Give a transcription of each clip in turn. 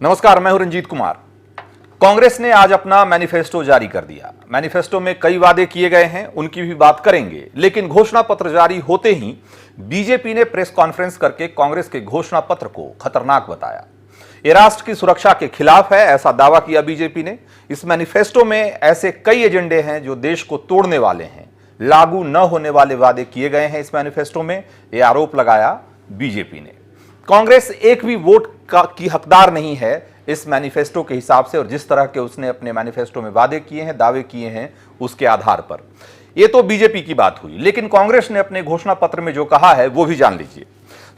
नमस्कार, मैं हूं रंजीत कुमार। कांग्रेस ने आज अपना मैनिफेस्टो जारी कर दिया। मैनिफेस्टो में कई वादे किए गए हैं, उनकी भी बात करेंगे, लेकिन घोषणा पत्र जारी होते ही बीजेपी ने प्रेस कॉन्फ्रेंस करके कांग्रेस के घोषणा पत्र को खतरनाक बताया। यह राष्ट्र की सुरक्षा के खिलाफ है, ऐसा दावा किया बीजेपी ने। इस मैनिफेस्टो में ऐसे कई एजेंडे हैं जो देश को तोड़ने वाले हैं, लागू न होने वाले वादे किए गए हैं इस मैनिफेस्टो में, यह आरोप लगाया बीजेपी ने। कांग्रेस एक भी वोट की हकदार नहीं है इस मैनिफेस्टो के हिसाब से, और जिस तरह के उसने अपने मैनिफेस्टो में वादे किए हैं, दावे किए हैं, उसके आधार पर। यह तो बीजेपी की बात हुई, लेकिन कांग्रेस ने अपने घोषणा पत्र में जो कहा है वो भी जान लीजिए।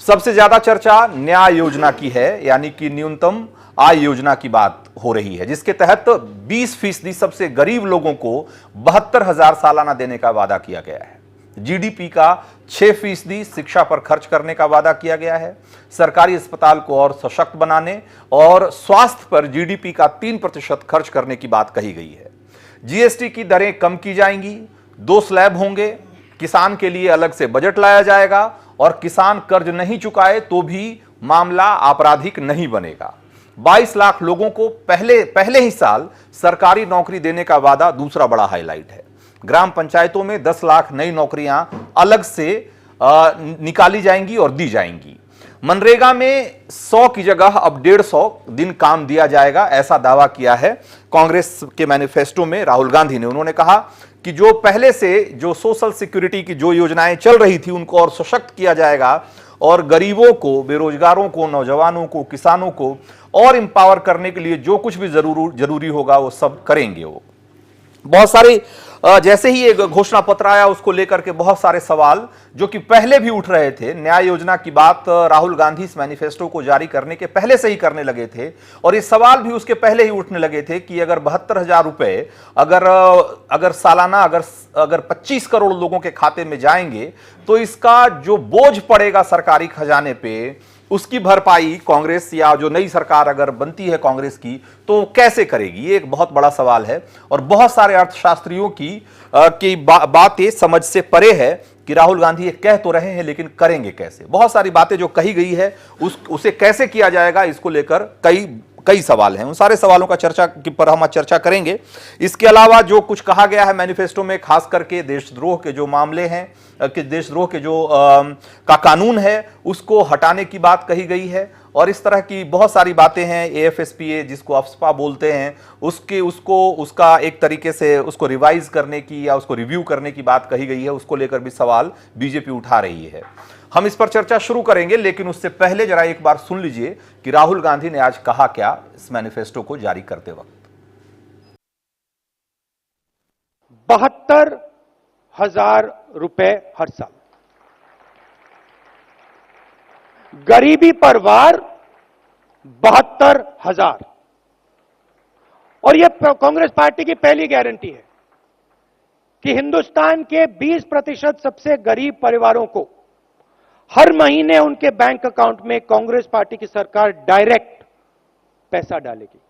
सबसे ज्यादा चर्चा न्याय योजना की है, यानी कि न्यूनतम आय योजना की बात हो रही है, जिसके तहत 20% सबसे गरीब लोगों को 72,000 सालाना देने का वादा किया गया है। जीडीपी का 6% शिक्षा पर खर्च करने का वादा किया गया है। सरकारी अस्पताल को और सशक्त बनाने और स्वास्थ्य पर जीडीपी का 3% खर्च करने की बात कही गई है। जीएसटी की दरें कम की जाएंगी, 2 स्लैब होंगे, किसान के लिए अलग से बजट लाया जाएगा और किसान कर्ज नहीं चुकाए तो भी मामला आपराधिक नहीं बनेगा। 22 लाख लोगों को पहले ही साल सरकारी नौकरी देने का वादा दूसरा बड़ा हाईलाइट है। ग्राम पंचायतों में 10 लाख नई नौकरियां अलग से निकाली जाएंगी और दी जाएंगी। मनरेगा में 100 की जगह अब 150 दिन काम दिया जाएगा, ऐसा दावा किया है कांग्रेस के मैनिफेस्टो में राहुल गांधी ने। उन्होंने कहा कि जो पहले से जो सोशल सिक्योरिटी की जो योजनाएं चल रही थी उनको और सशक्त किया जाएगा और गरीबों को, बेरोजगारों को, नौजवानों को, किसानों को और इंपावर करने के लिए जो कुछ भी जरूरी होगा वो सब करेंगे। वो बहुत सारे जैसे ही एक घोषणा पत्र आया उसको लेकर के बहुत सारे सवाल जो कि पहले भी उठ रहे थे। न्याय योजना की बात राहुल गांधी इस मैनिफेस्टो को जारी करने के पहले से ही करने लगे थे और ये सवाल भी उसके पहले ही उठने लगे थे कि अगर 72,000 रुपए अगर सालाना अगर 25 करोड़ लोगों के खाते में जाएंगे तो इसका जो बोझ पड़ेगा सरकारी खजाने पे, उसकी भरपाई कांग्रेस या जो नई सरकार अगर बनती है कांग्रेस की तो कैसे करेगी। ये एक बहुत बड़ा सवाल है और बहुत सारे अर्थशास्त्रियों की बात ये समझ से परे है कि राहुल गांधी ये कह तो रहे हैं लेकिन करेंगे कैसे। बहुत सारी बातें जो कही गई है उसे कैसे किया जाएगा, इसको लेकर कई सवाल हैं। उन सारे सवालों का पर हम चर्चा करेंगे। इसके अलावा जो कुछ कहा गया है मैनिफेस्टो में, खास करके देशद्रोह के जो मामले हैं, कि देशद्रोह के जो का कानून है उसको हटाने की बात कही गई है और इस तरह की बहुत सारी बातें हैं। एएफएसपीए जिसको अफस्पा बोलते हैं उसका एक तरीके से उसको रिवाइज करने की या उसको रिव्यू करने की बात कही गई है, उसको लेकर भी सवाल बीजेपी उठा रही है। हम इस पर चर्चा शुरू करेंगे, लेकिन उससे पहले जरा एक बार सुन लीजिए कि राहुल गांधी ने आज कहा क्या इस मैनिफेस्टो को जारी करते वक्त। 72,000 रुपए हर साल, गरीबी पर वार 72,000। और यह कांग्रेस पार्टी की पहली गारंटी है कि हिंदुस्तान के 20% सबसे गरीब परिवारों को हर महीने उनके बैंक अकाउंट में कांग्रेस पार्टी की सरकार डायरेक्ट पैसा डालेगी।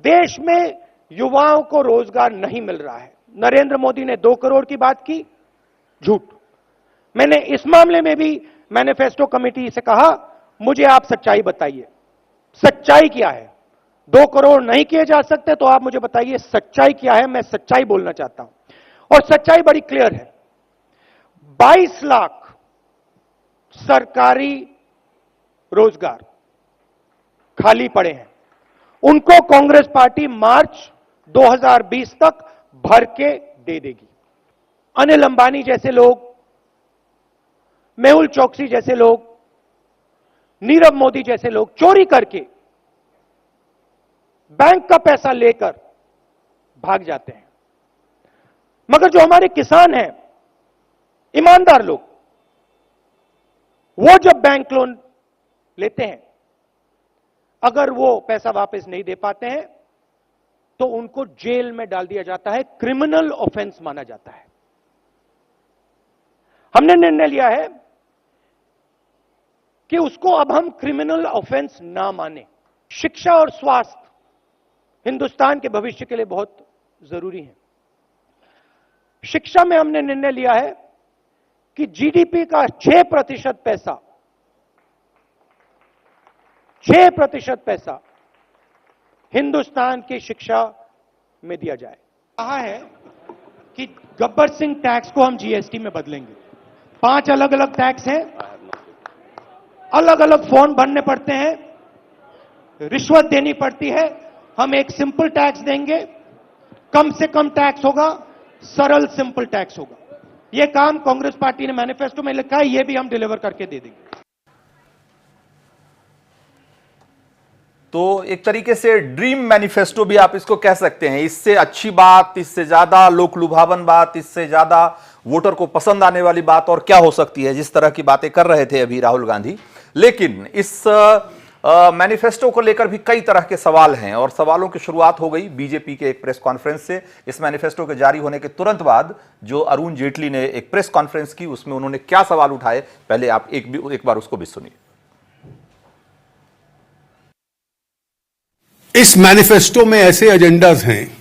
देश में युवाओं को रोजगार नहीं मिल रहा है। नरेंद्र मोदी ने 2 करोड़ की बात की, झूठ। मैंने इस मामले में भी मैनिफेस्टो कमेटी से कहा, मुझे आप सच्चाई बताइए, सच्चाई क्या है। 2 करोड़ नहीं किए जा सकते तो आप मुझे बताइए सच्चाई क्या है। मैं सच्चाई बोलना चाहता हूं और सच्चाई बड़ी क्लियर है। 22 लाख सरकारी रोजगार खाली पड़े हैं, उनको कांग्रेस पार्टी मार्च 2020 तक भर के दे देगी। अनिल अंबानी जैसे लोग, मेहुल चोकसी जैसे लोग, नीरव मोदी जैसे लोग चोरी करके बैंक का पैसा लेकर भाग जाते हैं, मगर जो हमारे किसान हैं, ईमानदार लोग, वो जब बैंक लोन लेते हैं, अगर वो पैसा वापस नहीं दे पाते हैं तो उनको जेल में डाल दिया जाता है, क्रिमिनल ऑफेंस माना जाता है। हमने निर्णय लिया है कि उसको अब हम क्रिमिनल ऑफेंस ना माने। शिक्षा और स्वास्थ्य हिंदुस्तान के भविष्य के लिए बहुत जरूरी है। शिक्षा में हमने निर्णय लिया है कि जीडीपी का 6% पैसा हिंदुस्तान की शिक्षा में दिया जाए। कहा है कि गब्बर सिंह टैक्स को हम जीएसटी में बदलेंगे। 5 अलग अलग टैक्स हैं, अलग अलग फॉर्म भरने पड़ते हैं, रिश्वत देनी पड़ती है। हम एक सिंपल टैक्स देंगे, कम से कम टैक्स होगा, सरल सिंपल टैक्स होगा। यह काम कांग्रेस पार्टी ने मैनिफेस्टो में लिखा है, यह भी हम डिलीवर करके दे देंगे। तो एक तरीके से ड्रीम मैनिफेस्टो भी आप इसको कह सकते हैं। इससे अच्छी बात, इससे ज्यादा लोक लुभावन बात, इससे ज्यादा वोटर को पसंद आने वाली बात और क्या हो सकती है, जिस तरह की बातें कर रहे थे अभी राहुल गांधी। लेकिन इस मैनिफेस्टो को लेकर भी कई तरह के सवाल हैं और सवालों की शुरुआत हो गई बीजेपी के एक प्रेस कॉन्फ्रेंस से। इस मैनिफेस्टो के जारी होने के तुरंत बाद जो अरुण जेटली ने एक प्रेस कॉन्फ्रेंस की, उसमें उन्होंने क्या सवाल उठाए, पहले आप एक बार उसको भी सुनिए। इस मैनिफेस्टो में ऐसे एजेंडाज हैं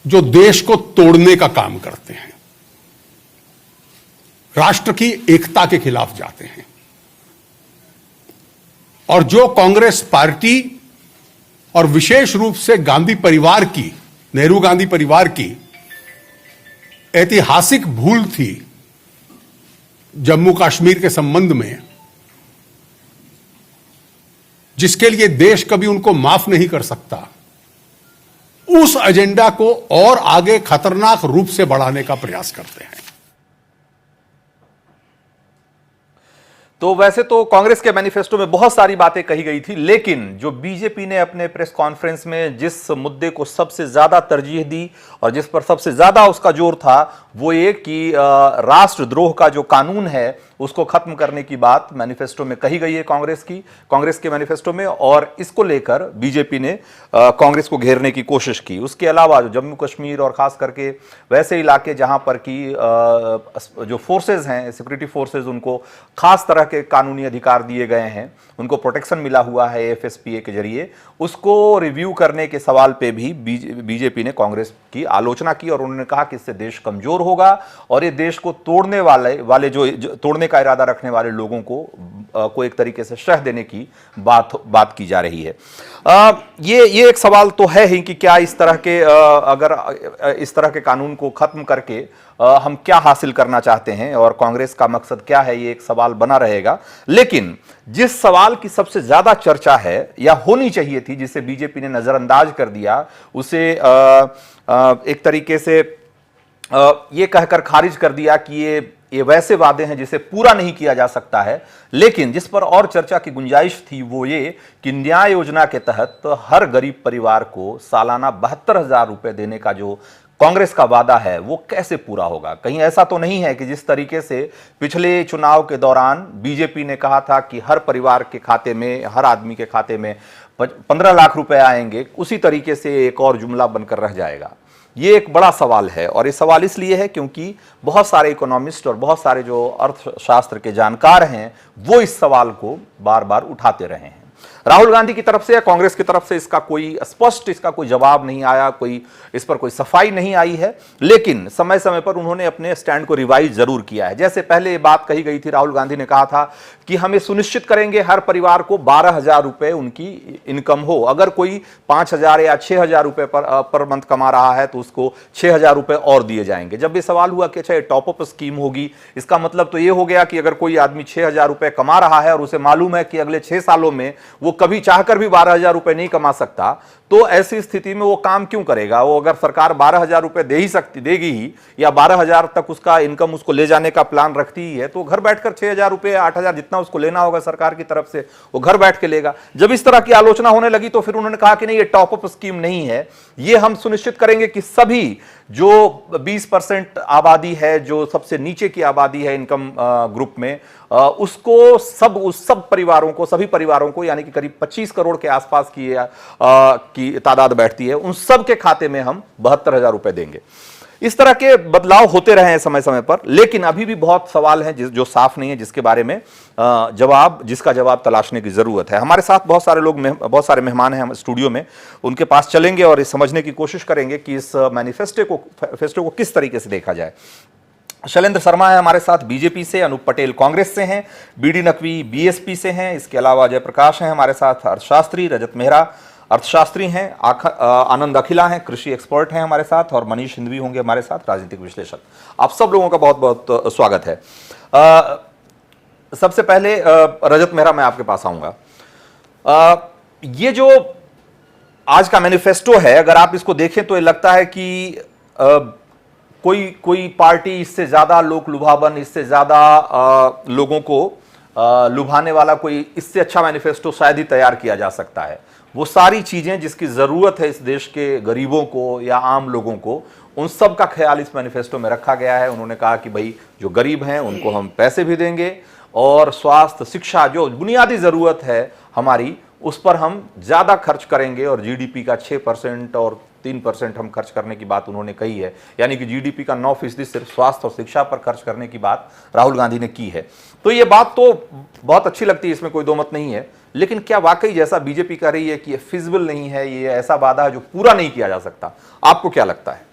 जो देश को तोड़ने का काम करते हैं, राष्ट्र की एकता के खिलाफ जाते हैं और जो कांग्रेस पार्टी और विशेष रूप से गांधी परिवार की, नेहरू गांधी परिवार की ऐतिहासिक भूल थी जम्मू कश्मीर के संबंध में, जिसके लिए देश कभी उनको माफ नहीं कर सकता, उस एजेंडा को और आगे खतरनाक रूप से बढ़ाने का प्रयास करते हैं। तो वैसे तो कांग्रेस के मैनिफेस्टो में बहुत सारी बातें कही गई थी, लेकिन जो बीजेपी ने अपने प्रेस कॉन्फ्रेंस में जिस मुद्दे को सबसे ज्यादा तरजीह दी और जिस पर सबसे ज्यादा उसका जोर था, वो ये कि राष्ट्रद्रोह का जो कानून है उसको खत्म करने की बात मैनिफेस्टो में कही गई है कांग्रेस के मैनिफेस्टो में, और इसको लेकर बीजेपी ने कांग्रेस को घेरने की कोशिश की। उसके अलावा जो जम्मू कश्मीर और खास करके वैसे इलाके जहां पर की जो फोर्सेज हैं, सिक्योरिटी फोर्सेज, उनको खास तरह के कानूनी अधिकार दिए गए हैं, उनको प्रोटेक्शन मिला हुआ है एफएसपीए के जरिए, उसको रिव्यू करने के सवाल पे भी बीजेपी ने कांग्रेस की आलोचना की और उन्होंने कहा कि इससे देश कमजोर होगा और ये देश को तोड़ने वाले जो तोड़ने का इरादा रखने वाले लोगों को एक तरीके से शह देने की बात की जा रही है। ये एक सवाल तो है ही कि क्या इस तरह के अगर इस तरह के कानून को खत्म करके हम क्या हासिल करना चाहते हैं और कांग्रेस का मकसद क्या है, ये एक सवाल बना रहेगा। लेकिन जिस सवाल की सबसे ज्यादा चर्चा है या होनी चाहिए थी, जिसे बीजेपी ने नजरअंदाज कर दिया, उसे एक तरीके से ये कहकर खारिज कर दिया कि ये वैसे वादे हैं जिसे पूरा नहीं किया जा सकता है। लेकिन जिस पर और चर्चा की गुंजाइश थी वो ये कि न्याय योजना के तहत हर गरीब परिवार को सालाना 72,000 रुपए देने का जो कांग्रेस का वादा है वो कैसे पूरा होगा। कहीं ऐसा तो नहीं है कि जिस तरीके से पिछले चुनाव के दौरान बीजेपी ने कहा था कि हर परिवार के खाते में, हर आदमी के खाते में 15 लाख रुपए आएंगे, उसी तरीके से एक और जुमला बनकर रह जाएगा। ये एक बड़ा सवाल है और ये सवाल इसलिए है क्योंकि बहुत सारे इकोनॉमिस्ट और बहुत सारे जो अर्थशास्त्र के जानकार हैं वो इस सवाल को बार बार उठाते रहे हैं। राहुल गांधी की तरफ से या कांग्रेस की तरफ से इसका कोई जवाब नहीं आया, इस पर कोई सफाई नहीं आई है, लेकिन समय समय पर उन्होंने अपने स्टैंड को रिवाइज जरूर किया है। जैसे पहले ये बात कही गई थी, राहुल गांधी ने कहा था कि हम ये सुनिश्चित करेंगे हर परिवार को 12,000 रुपए उनकी इनकम हो। अगर कोई 5,000 या 6,000 रुपए पर मंथ कमा रहा है तो उसको 6,000 रुपए और दिए जाएंगे। जब ये सवाल हुआ कि अच्छा ये टॉपअप स्कीम होगी, इसका मतलब तो ये हो गया कि अगर कोई आदमी 6,000 रुपए कमा रहा है और उसे मालूम है कि अगले 6 सालों में वो कभी चाहकर भी 12,000 रुपए नहीं कमा सकता, तो ऐसी स्थिति में वो काम क्यों करेगा। वो अगर सरकार 12,000 रुपए देगी ही या 12,000 तक उसका इनकम उसको ले जाने का प्लान रखती ही है, तो घर बैठकर 6,000 रुपए 8,000 जितना उसको लेना होगा सरकार की तरफ से वो घर बैठ के लेगा। जब इस तरह की आलोचना होने लगी तो फिर उन्होंने कहा कि नहीं, ये टॉपअप स्कीम नहीं है, ये हम सुनिश्चित करेंगे कि सभी जो 20% आबादी है, जो सबसे नीचे की आबादी है इनकम ग्रुप में, उसको सब परिवारों को, सभी परिवारों को, यानी कि करीब 25 करोड़ के आसपास की तादाद बैठती है, उन सब के खाते में हम 72,000 रुपए देंगे। इस तरह के बदलाव होते रहे हैं समय समय पर, लेकिन अभी भी बहुत सवाल हैं जो साफ नहीं है, जिसके बारे में जिसका जवाब तलाशने की जरूरत है। हमारे साथ बहुत सारे मेहमान हैं हम स्टूडियो में, उनके पास चलेंगे और ये समझने की कोशिश करेंगे कि इस मैनिफेस्टो को किस तरीके से देखा जाए। शैलेंद्र शर्मा है हमारे साथ बीजेपी से, अनूप पटेल कांग्रेस से हैं, बीडी नकवी बीएसपी से हैं, इसके अलावा जयप्रकाश हैं हमारे साथ अर्थशास्त्री, रजत मेहरा अर्थशास्त्री हैं, आनंद अखिला हैं कृषि एक्सपर्ट हैं हमारे साथ, और मनीष हिंदवी होंगे हमारे साथ राजनीतिक विश्लेषक। आप सब लोगों का बहुत बहुत स्वागत है। सबसे पहले रजत मेहरा, मैं आपके पास आऊंगा। ये जो आज का मैनिफेस्टो है, अगर आप इसको देखें तो ये लगता है कि कोई पार्टी इससे ज्यादा लोक लुभावन, इससे ज्यादा लोगों को लुभाने वाला कोई इससे अच्छा मैनिफेस्टो शायद ही तैयार किया जा सकता है। वो सारी चीजें जिसकी जरूरत है इस देश के गरीबों को या आम लोगों को, उन सब का ख्याल इस मैनिफेस्टो में रखा गया है। उन्होंने कहा कि भाई जो गरीब हैं उनको हम पैसे भी देंगे, और स्वास्थ्य, शिक्षा, जो बुनियादी जरूरत है हमारी, उस पर हम ज्यादा खर्च करेंगे, और जीडीपी का 6% और 3% हम खर्च करने की बात उन्होंने कही है। यानी कि जीडीपी का 9% सिर्फ स्वास्थ्य और शिक्षा पर खर्च करने की बात राहुल गांधी ने की है। तो ये बात तो बहुत अच्छी लगती है, इसमें कोई दो मत नहीं है, लेकिन क्या वाकई जैसा बीजेपी कह रही है कि ये फिजिबल नहीं है, ये ऐसा वादा है जो पूरा नहीं किया जा सकता? आपको क्या लगता है?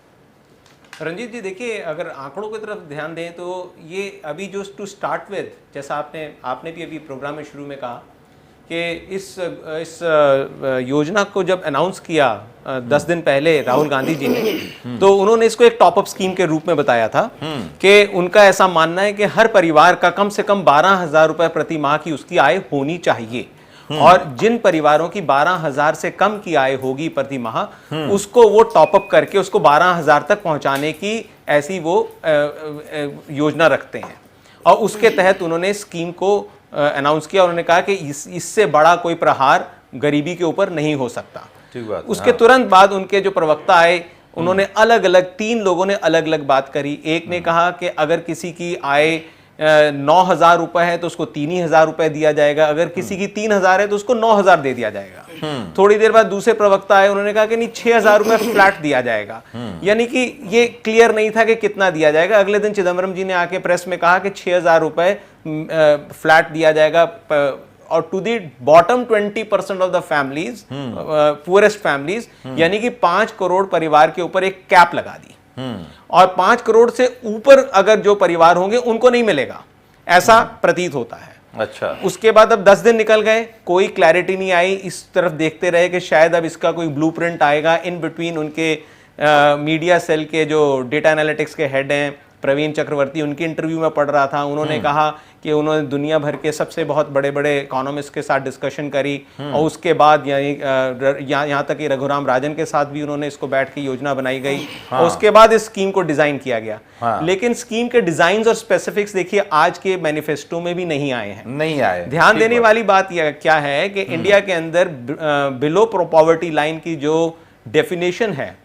रंजीत जी, देखिए, अगर आंकड़ों की तरफ ध्यान दें तो ये अभी जो टू स्टार्ट विद, जैसा आपने भी अभी प्रोग्राम में शुरू में कहा कि इस योजना को जब अनाउंस किया 10 दिन पहले राहुल गांधी जी ने, तो उन्होंने इसको एक टॉप अप स्कीम के रूप में बताया था कि उनका ऐसा मानना है कि हर परिवार का कम से कम 12,000 रुपए प्रति माह की उसकी आय होनी चाहिए, और जिन परिवारों की 12,000 से कम की आय होगी प्रति माह, उसको वो टॉप अप करके उसको 12,000 तक पहुंचाने की ऐसी वो योजना रखते हैं। और उसके तहत उन्होंने स्कीम को अनाउंस किया। उन्होंने कहा कि इससे बड़ा कोई प्रहार गरीबी के ऊपर नहीं हो सकता। ठीक बात। उसके तुरंत बाद उनके जो प्रवक्ता आए, उन्होंने अलग अलग 3 लोगों ने अलग अलग बात करी। एक ने कहा कि अगर किसी की आय 9,000 रुपए है तो उसको 3,000 रुपए दिया जाएगा, अगर किसी की 3,000 है तो उसको 9,000 दे दिया जाएगा। थोड़ी देर बाद दूसरे प्रवक्ता आए, उन्होंने कहा कि नहीं, 6,000 रुपए फ्लैट दिया जाएगा। यानी कि ये क्लियर नहीं था कि कितना दिया जाएगा। अगले दिन चिदम्बरम जी ने आके प्रेस में कहा कि 6,000 रुपए फ्लैट दिया जाएगा, और to the bottom 20% of the families, poorest families, यानी कि 5 करोड़ परिवार के ऊपर एक कैप लगा दी, और 5 करोड़ से ऊपर अगर जो परिवार होंगे उनको नहीं मिलेगा, ऐसा प्रतीत होता है। अच्छा। उसके बाद अब 10 दिन निकल गए, कोई क्लैरिटी नहीं आई। इस तरफ देखते रहे कि शायद अब इसका कोई ब्लूप्रिंट आएगा। इन बिटवीन उनके मीडिया सेल के जो डेटा एनालिटिक्स के हेड हैं प्रवीण चक्रवर्ती, उनकी इंटरव्यू में पढ़ रहा था, उन्होंने कहा कि उन्होंने दुनिया भर के सबसे बहुत बड़े बड़े इकोनॉमिस्ट के साथ डिस्कशन करी, और उसके बाद यहाँ तक कि रघुराम राजन के साथ भी उन्होंने इसको बैठ के योजना बनाई गई। और उसके बाद इस स्कीम को डिजाइन किया गया। लेकिन स्कीम के डिजाइन और स्पेसिफिक्स देखिए आज के मैनिफेस्टो में भी नहीं आए हैं, नहीं आए। ध्यान देने वाली बात यह क्या है कि इंडिया के अंदर बिलो पॉवर्टी लाइन की जो डेफिनेशन है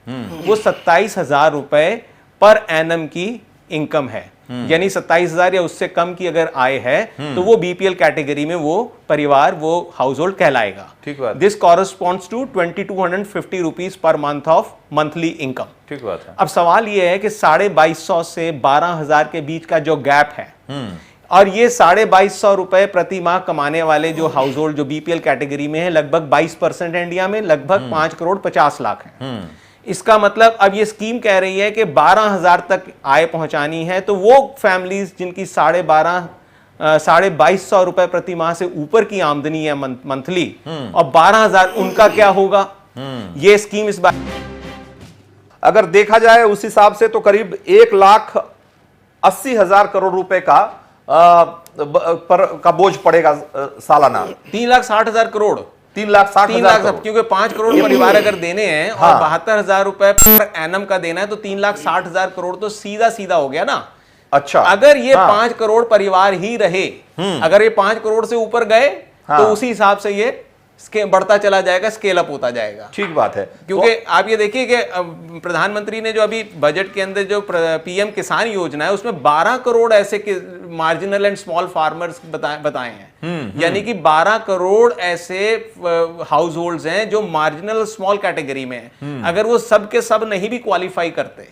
वो 27,000 रुपए पर एनम की इनकम है। यानी 27,000 या उससे कम की अगर आय है तो वो बीपीएल कैटेगरी में वो परिवार, वो हाउस होल्ड कहलाएगा। ठीक बात। This corresponds to 2250 rupees per month of monthly income. ठीक बात है। अब सवाल ये है कि 2250 से 12,000 के बीच का जो गैप है, और ये 2250 रुपए प्रति माह कमाने वाले जो हाउस होल्ड जो बीपीएल कैटेगरी में है, लगभग 22% है इंडिया में, लगभग 5 करोड़ 50 लाख है। इसका मतलब अब ये स्कीम कह रही है कि 12,000 तक आय पहुंचानी है, तो वो फैमिलीज जिनकी 2250 रुपए प्रति माह से ऊपर की आमदनी है मंथली, और 12,000, उनका क्या होगा? ये स्कीम इस बार अगर देखा जाए उस हिसाब से तो करीब 1,80,000 करोड़ रुपए का बोझ पड़ेगा सालाना। 3,60,000 करोड़, 3,60,000, क्योंकि 5 करोड़ परिवार अगर देने हैं और 72,000 रुपए पर एनम का देना है, तो 3,60,000 करोड़ तो सीधा सीधा हो गया ना। अच्छा। अगर ये 5 करोड़ परिवार ही रहे, अगर ये 5 करोड़ से ऊपर गए, तो उसी हिसाब से ये बढ़ता चला जाएगा, स्केल अप होता जाएगा। ठीक बात है। क्योंकि आप ये देखिए कि प्रधानमंत्री ने जो अभी बजट के अंदर जो पीएम किसान योजना है, उसमें 12 करोड़ ऐसे मार्जिनल एंड स्मॉल फार्मर्स बताए हैं। यानी कि 12 करोड़ ऐसे हाउस होल्ड्स हैं जो मार्जिनल स्मॉल कैटेगरी में हैं। अगर वो सब के सब नहीं भी क्वालिफाई करते,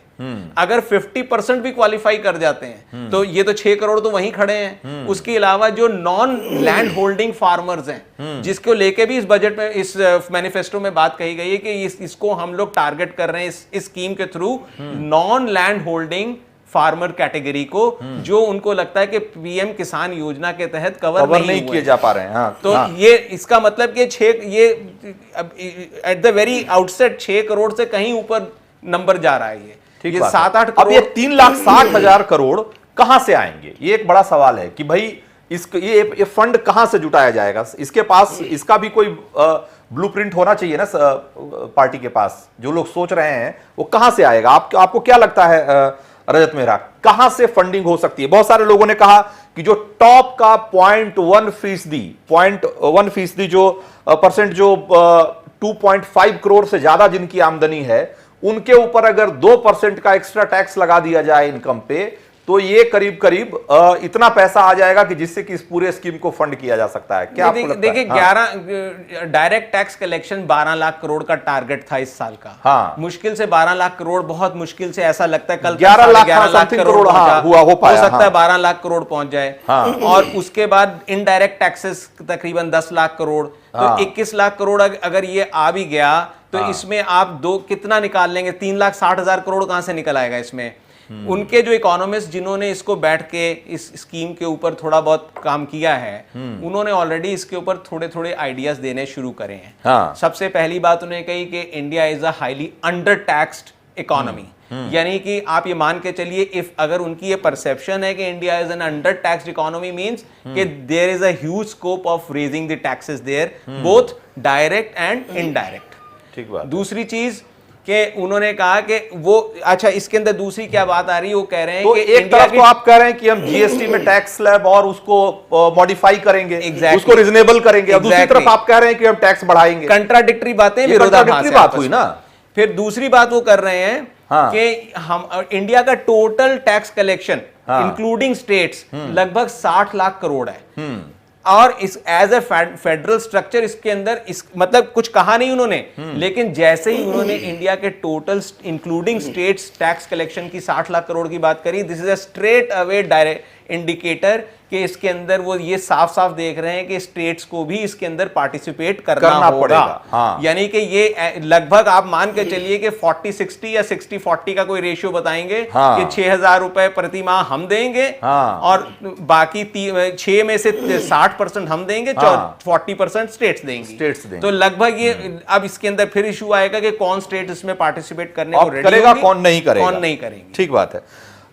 अगर 50% भी क्वालिफाई कर जाते हैं, तो ये तो 6 करोड़ तो वहीं खड़े हैं। उसके अलावा जो नॉन लैंड होल्डिंग फार्मर्स हैं, जिसको लेके भी इस बजट में, इस मैनिफेस्टो में बात कही गई है कि इसको हम लोग टारगेट कर रहे हैं इस स्कीम के through, non land holding farmer category को जो उनको लगता है कि पीएम किसान योजना के तहत कवर नहीं किए जा पा रहे हैं। हाँ, तो हाँ। ये इसका मतलब कि ये at the very outset 6 crore से कहीं ऊपर नंबर जा रहा है। ठीक ये बात है। 7-8 अब करोड़। ये 3,60,000 करोड़ कहां से आएंगे, ये एक बड़ा सवाल है कि भाई ये फंड कहां से जुटाया जाएगा। इसके पास इसका भी कोई ब्लूप्रिंट होना चाहिए ना पार्टी के पास। जो लोग सोच रहे हैं वो कहां से आएगा, आपको क्या लगता है रजत मेहरा, कहां से फंडिंग हो सकती है? बहुत सारे लोगों ने कहा कि जो टॉप का 0.1% जो परसेंट जो 2.5 करोड़ से ज्यादा जिनकी आमदनी है, उनके ऊपर अगर 2% का एक्स्ट्रा टैक्स लगा दिया जाए इनकम पे, तो ये करीब करीब इतना पैसा आ जाएगा कि जिससे कि इस पूरे स्कीम को फंड किया जा सकता है। क्या आपको लगता है? देखिए 11 direct tax collection 12 lakh crore का टारगेट था इस साल का। हाँ। मुश्किल से 12 लाख करोड़, बहुत मुश्किल से, ऐसा लगता है कल 11 लाख 11 लाख करोड़ हाँ, हो पाया, सकता है हाँ। 12 लाख करोड़ पहुंच जाए। हाँ। और उसके बाद इनडायरेक्ट टैक्सेस तकरीबन 10 लाख करोड़, तो हाँ। 21 लाख करोड़ अगर ये आ भी गया तो इसमें आप कितना निकाल लेंगे? 3,60,000 करोड़ कहां से निकल आएगा इसमें? उनके जो इकोनॉमिस्ट जिन्होंने इसको बैठ के इस स्कीम के ऊपर थोड़ा बहुत काम किया है, उन्होंने ऑलरेडी इसके ऊपर थोड़े थोड़े आइडियाज देने शुरू करे हैं। हाँ। सबसे पहली बात उन्होंने कही कि India is a highly under taxed economy. यानी कि आप ये मान के चलिए, इफ अगर उनकी ये परसेप्शन है कि India is an under taxed economy, means कि there is a huge scope of raising the taxes there, both direct and indirect. ठीक बात। दूसरी चीज कि उन्होंने कहा कि वो, अच्छा इसके अंदर दूसरी क्या बात आ रही है, वो कह रहे हैं तो कि एक तरफ तो आप कह रहे हैं कि हम जीएसटी में टैक्स स्लैब और उसको मॉडिफाई करेंगे, उसको रिजनेबल करेंगे, और दूसरी तरफ आप कह रहे हैं कि हम टैक्स बढ़ाएंगे। कंट्राडिक्टरी बातें, विरोधाभासी बात हुई ना। फिर दूसरी बात वो कर रहे हैं हाँ। कि हम इंडिया का total tax collection including states लगभग 60 लाख करोड़ है। और इस एज ए फेडरल स्ट्रक्चर इसके अंदर इस मतलब कुछ कहा नहीं उन्होंने, लेकिन जैसे ही उन्होंने इंडिया के total including states tax collection की 60 लाख करोड़ की बात करी, this is a straight away direct indicator कि इसके अंदर वो ये साफ साफ देख रहे हैं कि स्टेट्स को भी इसके अंदर पार्टिसिपेट करना होगा। हाँ। यानी कि ये लगभग आप मान के चलिए कि 40-60 या 60-40 का कोई रेशियो बताएंगे। हाँ। कि 6,000 रुपए प्रति माह हम देंगे। हाँ। और बाकी 6 में से 60% हम देंगे। हाँ। 40% स्टेट्स देंगे। तो लगभग ये अब इसके अंदर फिर इशू आएगा कि कौन स्टेट इसमें पार्टिसिपेट करने को रेडी करेगा, होगी, कौन नहीं करेंगे। ठीक बात है।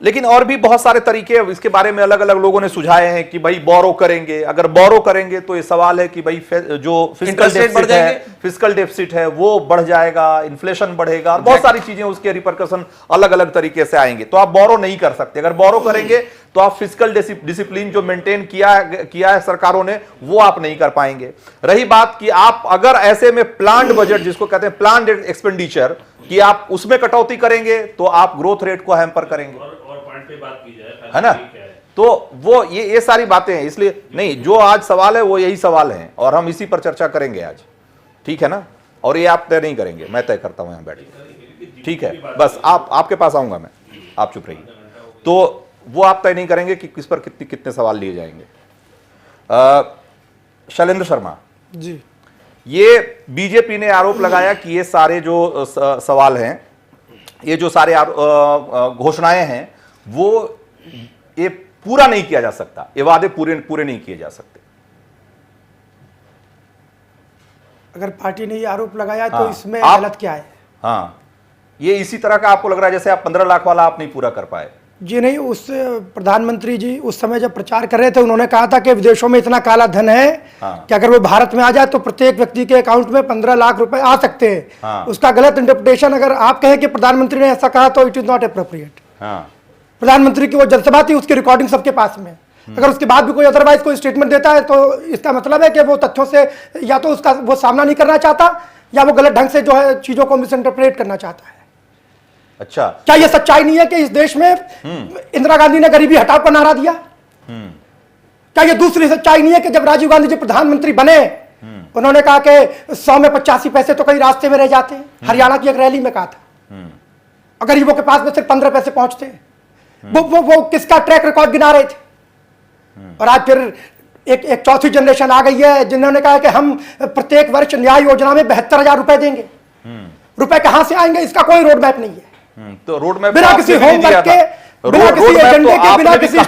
लेकिन और भी बहुत सारे तरीके इसके बारे में अलग अलग लोगों ने सुझाए हैं कि भाई बोरो करेंगे। अगर बोरो करेंगे तो ये सवाल है कि भाई जो फिस्कल डेफिसिट है वो बढ़ जाएगा, इन्फ्लेशन बढ़ेगा, और बहुत सारी चीजें उसके रिपरकशन अलग अलग तरीके से आएंगे। तो आप बोरो नहीं कर सकते। अगर बोरो करेंगे तो आप फिस्कल डिसिप्लिन जो मेंटेन किया है सरकारों ने, वो आप नहीं कर पाएंगे। रही बात कि आप अगर ऐसे में प्लान्ड बजट, जिसको कहते हैं प्लान्ड एक्सपेंडिचर, कि आप उसमें कटौती करेंगे तो आप ग्रोथ रेट को हैम्पर करेंगे, और पॉइंट पे बात की जाए, है ना। तो वो ये सारी बातें हैं। इसलिए नहीं, जो आज सवाल है वो यही सवाल है और हम इसी पर चर्चा करेंगे आज, ठीक है ना। और ये आप तय नहीं करेंगे, मैं तय करता हूं यहां बैठ के, ठीक है। बस आपके पास आऊंगा मैं, आप चुप रहिए। तो वो आप तय नहीं करेंगे कि किस पर कितने सवाल लिए जाएंगे। शैलेंद्र शर्मा जी, ये बीजेपी ने आरोप लगाया कि ये सारे जो सवाल हैं, ये जो सारे घोषणाएं हैं, वो ये पूरा नहीं किया जा सकता, ये वादे पूरे नहीं किए जा सकते। अगर पार्टी ने ये आरोप लगाया हाँ, तो इसमें गलत क्या है? हाँ, ये इसी तरह का आपको लग रहा है जैसे आप 15 लाख वाला आप नहीं पूरा कर पाए। जी नहीं, उस प्रधानमंत्री जी उस समय जब प्रचार कर रहे थे, उन्होंने कहा था कि विदेशों में इतना काला धन है कि अगर वो भारत में आ जाए तो प्रत्येक व्यक्ति के अकाउंट में 15 लाख रुपए आ सकते हैं। उसका गलत इंटरप्रिटेशन अगर आप कहें कि प्रधानमंत्री ने ऐसा कहा तो इट इज नॉट अप्रोप्रिएट। प्रधानमंत्री की वो जनसभा थी, उसकी रिकॉर्डिंग सबके पास में। अगर उसके बाद भी कोई अदरवाइज कोई स्टेटमेंट देता है तो इसका मतलब है कि वो तथ्यों से या तो उसका वो सामना नहीं करना चाहता, या वो गलत ढंग से जो है चीजों को मिसइंटरप्रेट करना चाहता है। अच्छा, क्या ये सच्चाई नहीं है कि इस देश में इंदिरा गांधी ने गरीबी हटाओ का नारा दिया? क्या ये दूसरी सच्चाई नहीं है कि जब राजीव गांधी जी प्रधानमंत्री बने, उन्होंने कहा कि 100 में 85 पैसे तो कहीं रास्ते में रह जाते हैं? हरियाणा की एक रैली में कहा था। गरीबों के पास में सिर्फ 15 पैसे पहुंचते हैं। वो किसका ट्रैक रिकॉर्ड गिना रहे थे? और आज फिर एक चौथी जनरेशन आ गई है जिन्होंने कहा कि हम प्रत्येक वर्ष न्याय योजना में 72,000 रुपए देंगे। रुपए कहां से आएंगे, इसका कोई रोड मैप नहीं है। तो रोड मैप बिना किसी होमवर्क के बिना किसी रोड मैप एजेंडे तो के, बिना आपने भी किसी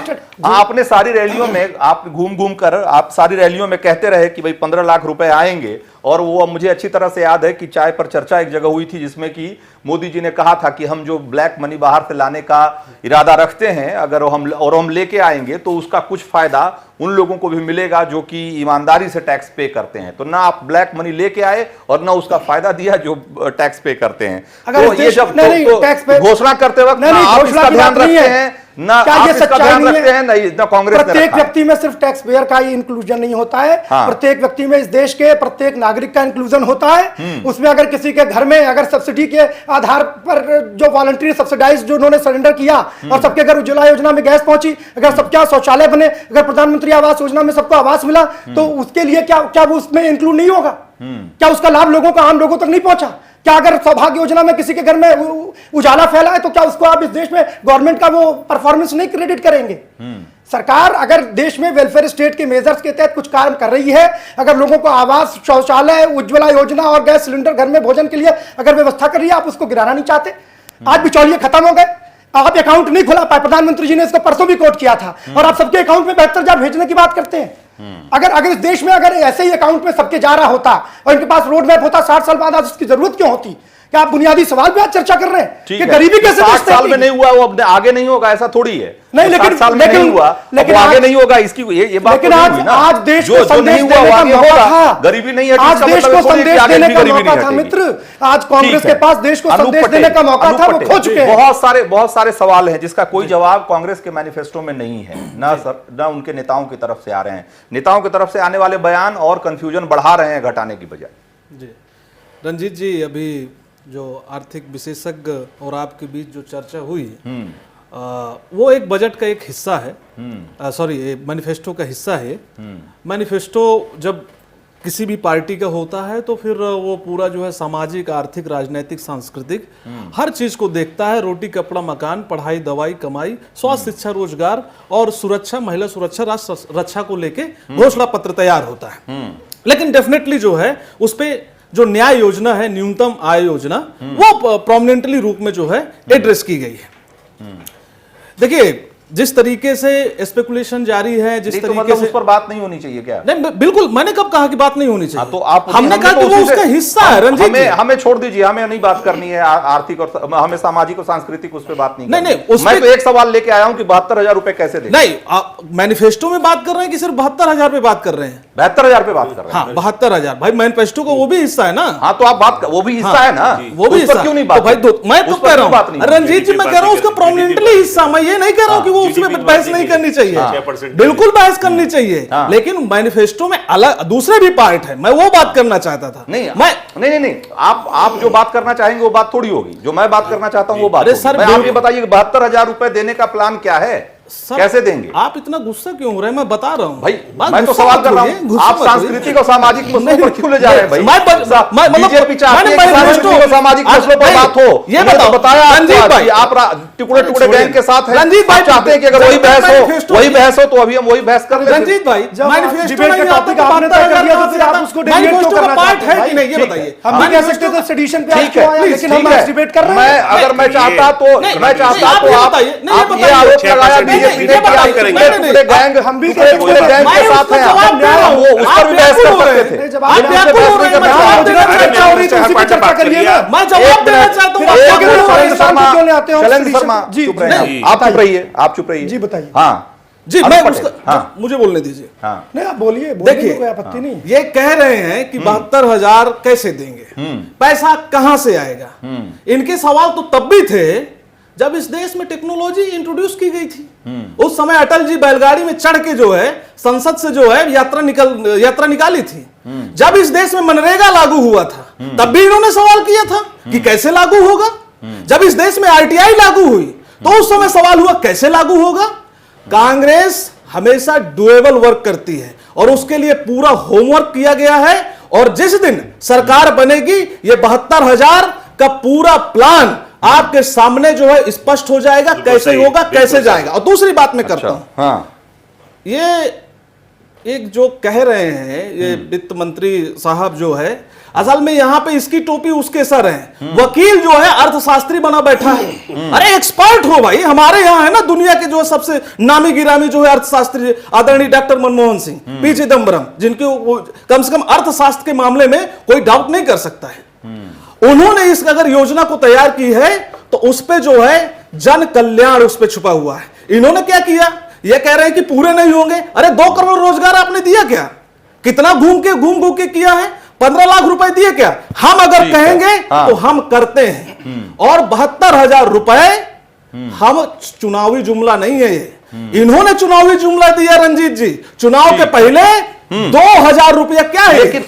आपने सारी रैलियों में आप घूम कर आप सारी रैलियों में कहते रहे कि भाई 15 लाख रुपए आएंगे। और वो मुझे अच्छी तरह से याद है कि चाय पर चर्चा एक जगह हुई थी जिसमें कि मोदी जी ने कहा था कि हम जो ब्लैक मनी बाहर से लाने का इरादा रखते हैं अगर हम लेके आएंगे तो उसका कुछ फायदा उन लोगों को भी मिलेगा जो कि ईमानदारी से टैक्स पे करते हैं। तो ना आप ब्लैक मनी लेके आए और ना उसका फायदा दिया जो टैक्स पे करते हैं। अगर तो ये जब टैक्स पे घोषणा करते वक्त ना आप इसका ध्यान रखते हैं ना आप इसका ध्यान रखते हैं ना कांग्रेस ने प्रत्येक रखा। व्यक्ति में सिर्फ टैक्स पेयर का ही इंक्लूजन नहीं होता है। हाँ। प्रत्येक व्यक्ति में इस देश के प्रत्येक नागरिक का इंक्लूजन होता है। उसमें अगर किसी के घर में अगर सब्सिडी के आधार पर जो वॉलंटरी सब्सिडाइज जो उन्होंने सरेंडर किया और सबके घर उज्ज्वला योजना में गैस पहुंची, अगर सबके यहाँ शौचालय बने, अगर प्रधानमंत्री आवास योजना में सबको आवास मिला, तो उसके लिए क्या वो उसमें इंक्लूड नहीं होगा? क्या उसका लाभ लोगों को, आम लोगों तक नहीं पहुंचा? क्या अगर सौभाग्य योजना में किसी के घर में उजाला फैला है तो क्या उसको आप इस देश में गवर्नमेंट का वो परफॉर्मेंस नहीं क्रेडिट करेंगे? सरकार अगर देश में वेलफेयर स्टेट के मेजर्स के तहत कुछ काम कर रही है, अगर लोगों को आवास, शौचालय, उज्ज्वला योजना और गैस सिलेंडर घर में भोजन के लिए अगर व्यवस्था कर रही है, आप उसको गिराना नहीं चाहते। आज बिचौलिए खत्म हो गए, आप अकाउंट नहीं खुला पाए। प्रधानमंत्री जी ने इसको परसों भी कोट किया था और आप सबके अकाउंट में 72,000 भेजने की बात करते हैं। अगर इस देश में अगर ऐसे ही अकाउंट में सबके जा रहा होता और इनके पास रोड मैप होता 60 साल बाद, आज उसकी जरूरत क्यों होती? क्या आप बुनियादी सवाल पे आज चर्चा कर रहे हैं कि गरीबी कैसे 60 साल में नहीं हुआ वो अब आगे नहीं होगा, ऐसा थोड़ी है। नहीं, तो लेकिन 60 साल में नहीं हुआ, लेकिन आगे नहीं होगा, इसकी ये बात लेकिन तो नहीं आज हुई ना। आज देश जो को संदेश नहीं हुआ देने वो का आगे मौका होगा। था। गरीबी नहीं है आज देश को संदेश देने का मौका था मित्र। आज कांग्रेस के पास देश को संदेश देने का मौका था, वो खो चुके हैं। बहुत सारे सवाल हैं जिसका कोई जवाब कांग्रेस के मैनिफेस्टो में नहीं है, ना उनके नेताओं की तरफ से आ रहे हैं। नेताओं की तरफ से आने वाले बयान और कंफ्यूजन बढ़ा रहे हैं, घटाने की बजाय। जी रंजीत जी, अभी जो आर्थिक विशेषज्ञ और आपके बीच जो चर्चा हुई वो एक बजट का एक हिस्सा है, सॉरी मैनिफेस्टो का हिस्सा है। मैनिफेस्टो जब किसी भी पार्टी का होता है तो फिर वो पूरा जो है सामाजिक, आर्थिक, राजनीतिक, सांस्कृतिक हर चीज को देखता है। रोटी, कपड़ा, मकान, पढ़ाई, दवाई, कमाई, स्वास्थ्य, शिक्षा, रोजगार और सुरक्षा, महिला सुरक्षा, राष्ट्र रक्षा को लेके घोषणा पत्र तैयार होता है। लेकिन डेफिनेटली जो है उस पे जो न्याय योजना है, न्यूनतम आय योजना, वो प्रोमिनेंटली रूप में जो है एड्रेस की गई है। देखिए जिस तरीके से स्पेकुलेशन जारी है, जिस तो तरीके मतलब से उस पर बात नहीं होनी चाहिए क्या? नहीं, बिल्कुल, मैंने कब कहा कि बात नहीं होनी चाहिए? तो आप हमने कहा कि वो उसका हिस्सा है रंजीत जी। हमें छोड़ दीजिए, हमें नहीं बात करनी है आर्थिक और हमें सामाजिक और सांस्कृतिक उस पर बात नहीं नहीं, करनी। मैं तो एक सवाल लेके आया हूं कि 72,000 रुपए कैसे दें? नहीं, आप मैनिफेस्टो में बात कर रहे हैं कि सिर्फ 72,000 पे बात कर रहे हैं? 72,000 पे बात कर रहे हैं। हाँ, 72,000 भाई, मैनिफेस्टो का वो भी हिस्सा है ना। हाँ, तो आप बात वो भी हिस्सा है ना, वो भी हिस्सा क्यों नहीं तो बात? भाई मैं तो कह रहा हूँ रंजीत जी, मैं कह रहा हूँ उसका प्रोमिनेंटली हिस्सा। मैं ये नहीं कह रहा हूँ कि वो उसमें बहस नहीं करनी चाहिए, बिल्कुल बहस करनी चाहिए, लेकिन मैनिफेस्टो में अलग दूसरे भी पार्ट है, मैं वो बात करना चाहता था। नहीं, आप जो बात करना चाहेंगे वो बात थोड़ी होगी, जो मैं बात करना चाहता हूँ वो बात। सर, आप ये बताइए 72,000 रुपए देने का प्लान क्या है, कैसे देंगे? आप इतना गुस्सा क्यों हो रहे हैं? मैं बता रहा हूँ भाई, मैं तो सवाल कर रहा हूँ, आप सांस्कृतिक और सामाजिक मसलों पर क्यों ले जा रहे हैं भाई? बीजेपी चाहती है कि सांस्कृतिक और सामाजिक मसलों पर बात हो। ये बताया आप टुकड़े टुकड़े गैंग के साथ हैं। रंजीत भाई चाहते हैं कि अगर वही बहस हो तो अभी हम वही बहस कर लें। रंजीत भाई, मैनिफेस्टो का टॉपिक आपने तय कर दिया तो फिर आप उसको मैनिफेस्टो का पार्ट है कि नहीं, ये बताइए। हम भी कह सकते थे सेडिशन पे ठीक है, लेकिन हम आज डिबेट कर रहे हैं। अगर मैं चाहता तो आप ये आरोप लगाया बीजेपी ने कि टुकड़े गैंग, हम भी टुकड़े गैंग के साथ हैं, वो उस पर भी बहस कर सकते थे। चर्चा करिए ना, मैं जवाब देना चाहता हूँ। शैलेंद्र शर्मा चुप रहिए, आप चुप रहिए जी बताइए। हाँ जी, मैं मुझे बोलने दीजिए। नहीं, आप बोलिए, देखिए, कोई आपत्ति नहीं। ये कह रहे हैं कि 72,000 कैसे देंगे, पैसा कहां से आएगा। इनके सवाल तो तब भी थे जब इस देश में टेक्नोलॉजी इंट्रोड्यूस की गई थी। उस समय अटल जी बैलगाड़ी में चढ़ के जो है संसद से जो है यात्रा निकाली थी। जब इस देश में मनरेगा लागू हुआ था तब भी इन्होंने सवाल किया था कि कैसे लागू होगा। जब इस देश में आरटीआई लागू हुई तो उस समय सवाल हुआ कैसे लागू होगा। कांग्रेस हमेशा डुएबल वर्क करती है और उसके लिए पूरा होमवर्क किया गया है, और जिस दिन सरकार बनेगी ये 72,000 का पूरा प्लान आपके सामने जो है स्पष्ट हो जाएगा, कैसे होगा, कैसे जाएगा। और दूसरी बात मैं करता हूं, हाँ, ये एक जो कह रहे हैं ये वित्त मंत्री साहब जो है, असल में यहाँ पे इसकी टोपी उसके सर है। वकील जो है अर्थशास्त्री बना बैठा है। अरे एक्सपर्ट हो भाई, हमारे यहाँ है ना दुनिया के जो सबसे नामी गिरामी जो है अर्थशास्त्री आदरणीय डॉक्टर मनमोहन सिंह, पी चिदम्बरम, जिनके कम से कम अर्थशास्त्र के मामले में कोई डाउट नहीं कर सकता है। उन्होंने इस अगर योजना को तैयार की है तो उस पे जो है जन कल्याण उस पे छुपा हुआ है। इन्होंने क्या किया, ये कह रहे हैं कि पूरे नहीं होंगे। अरे 2 करोड़ रोजगार आपने दिया क्या? कितना घूम घूम के किया है? 15 लाख रुपए दिए क्या? हम अगर कहेंगे तो हम करते हैं। और 72,000 रुपए हम चुनावी जुमला नहीं है ये, इन्होंने चुनावी जुमला दिया रंजीत जी। चुनाव के पहले 2,000 रुपया क्या है? लेकिन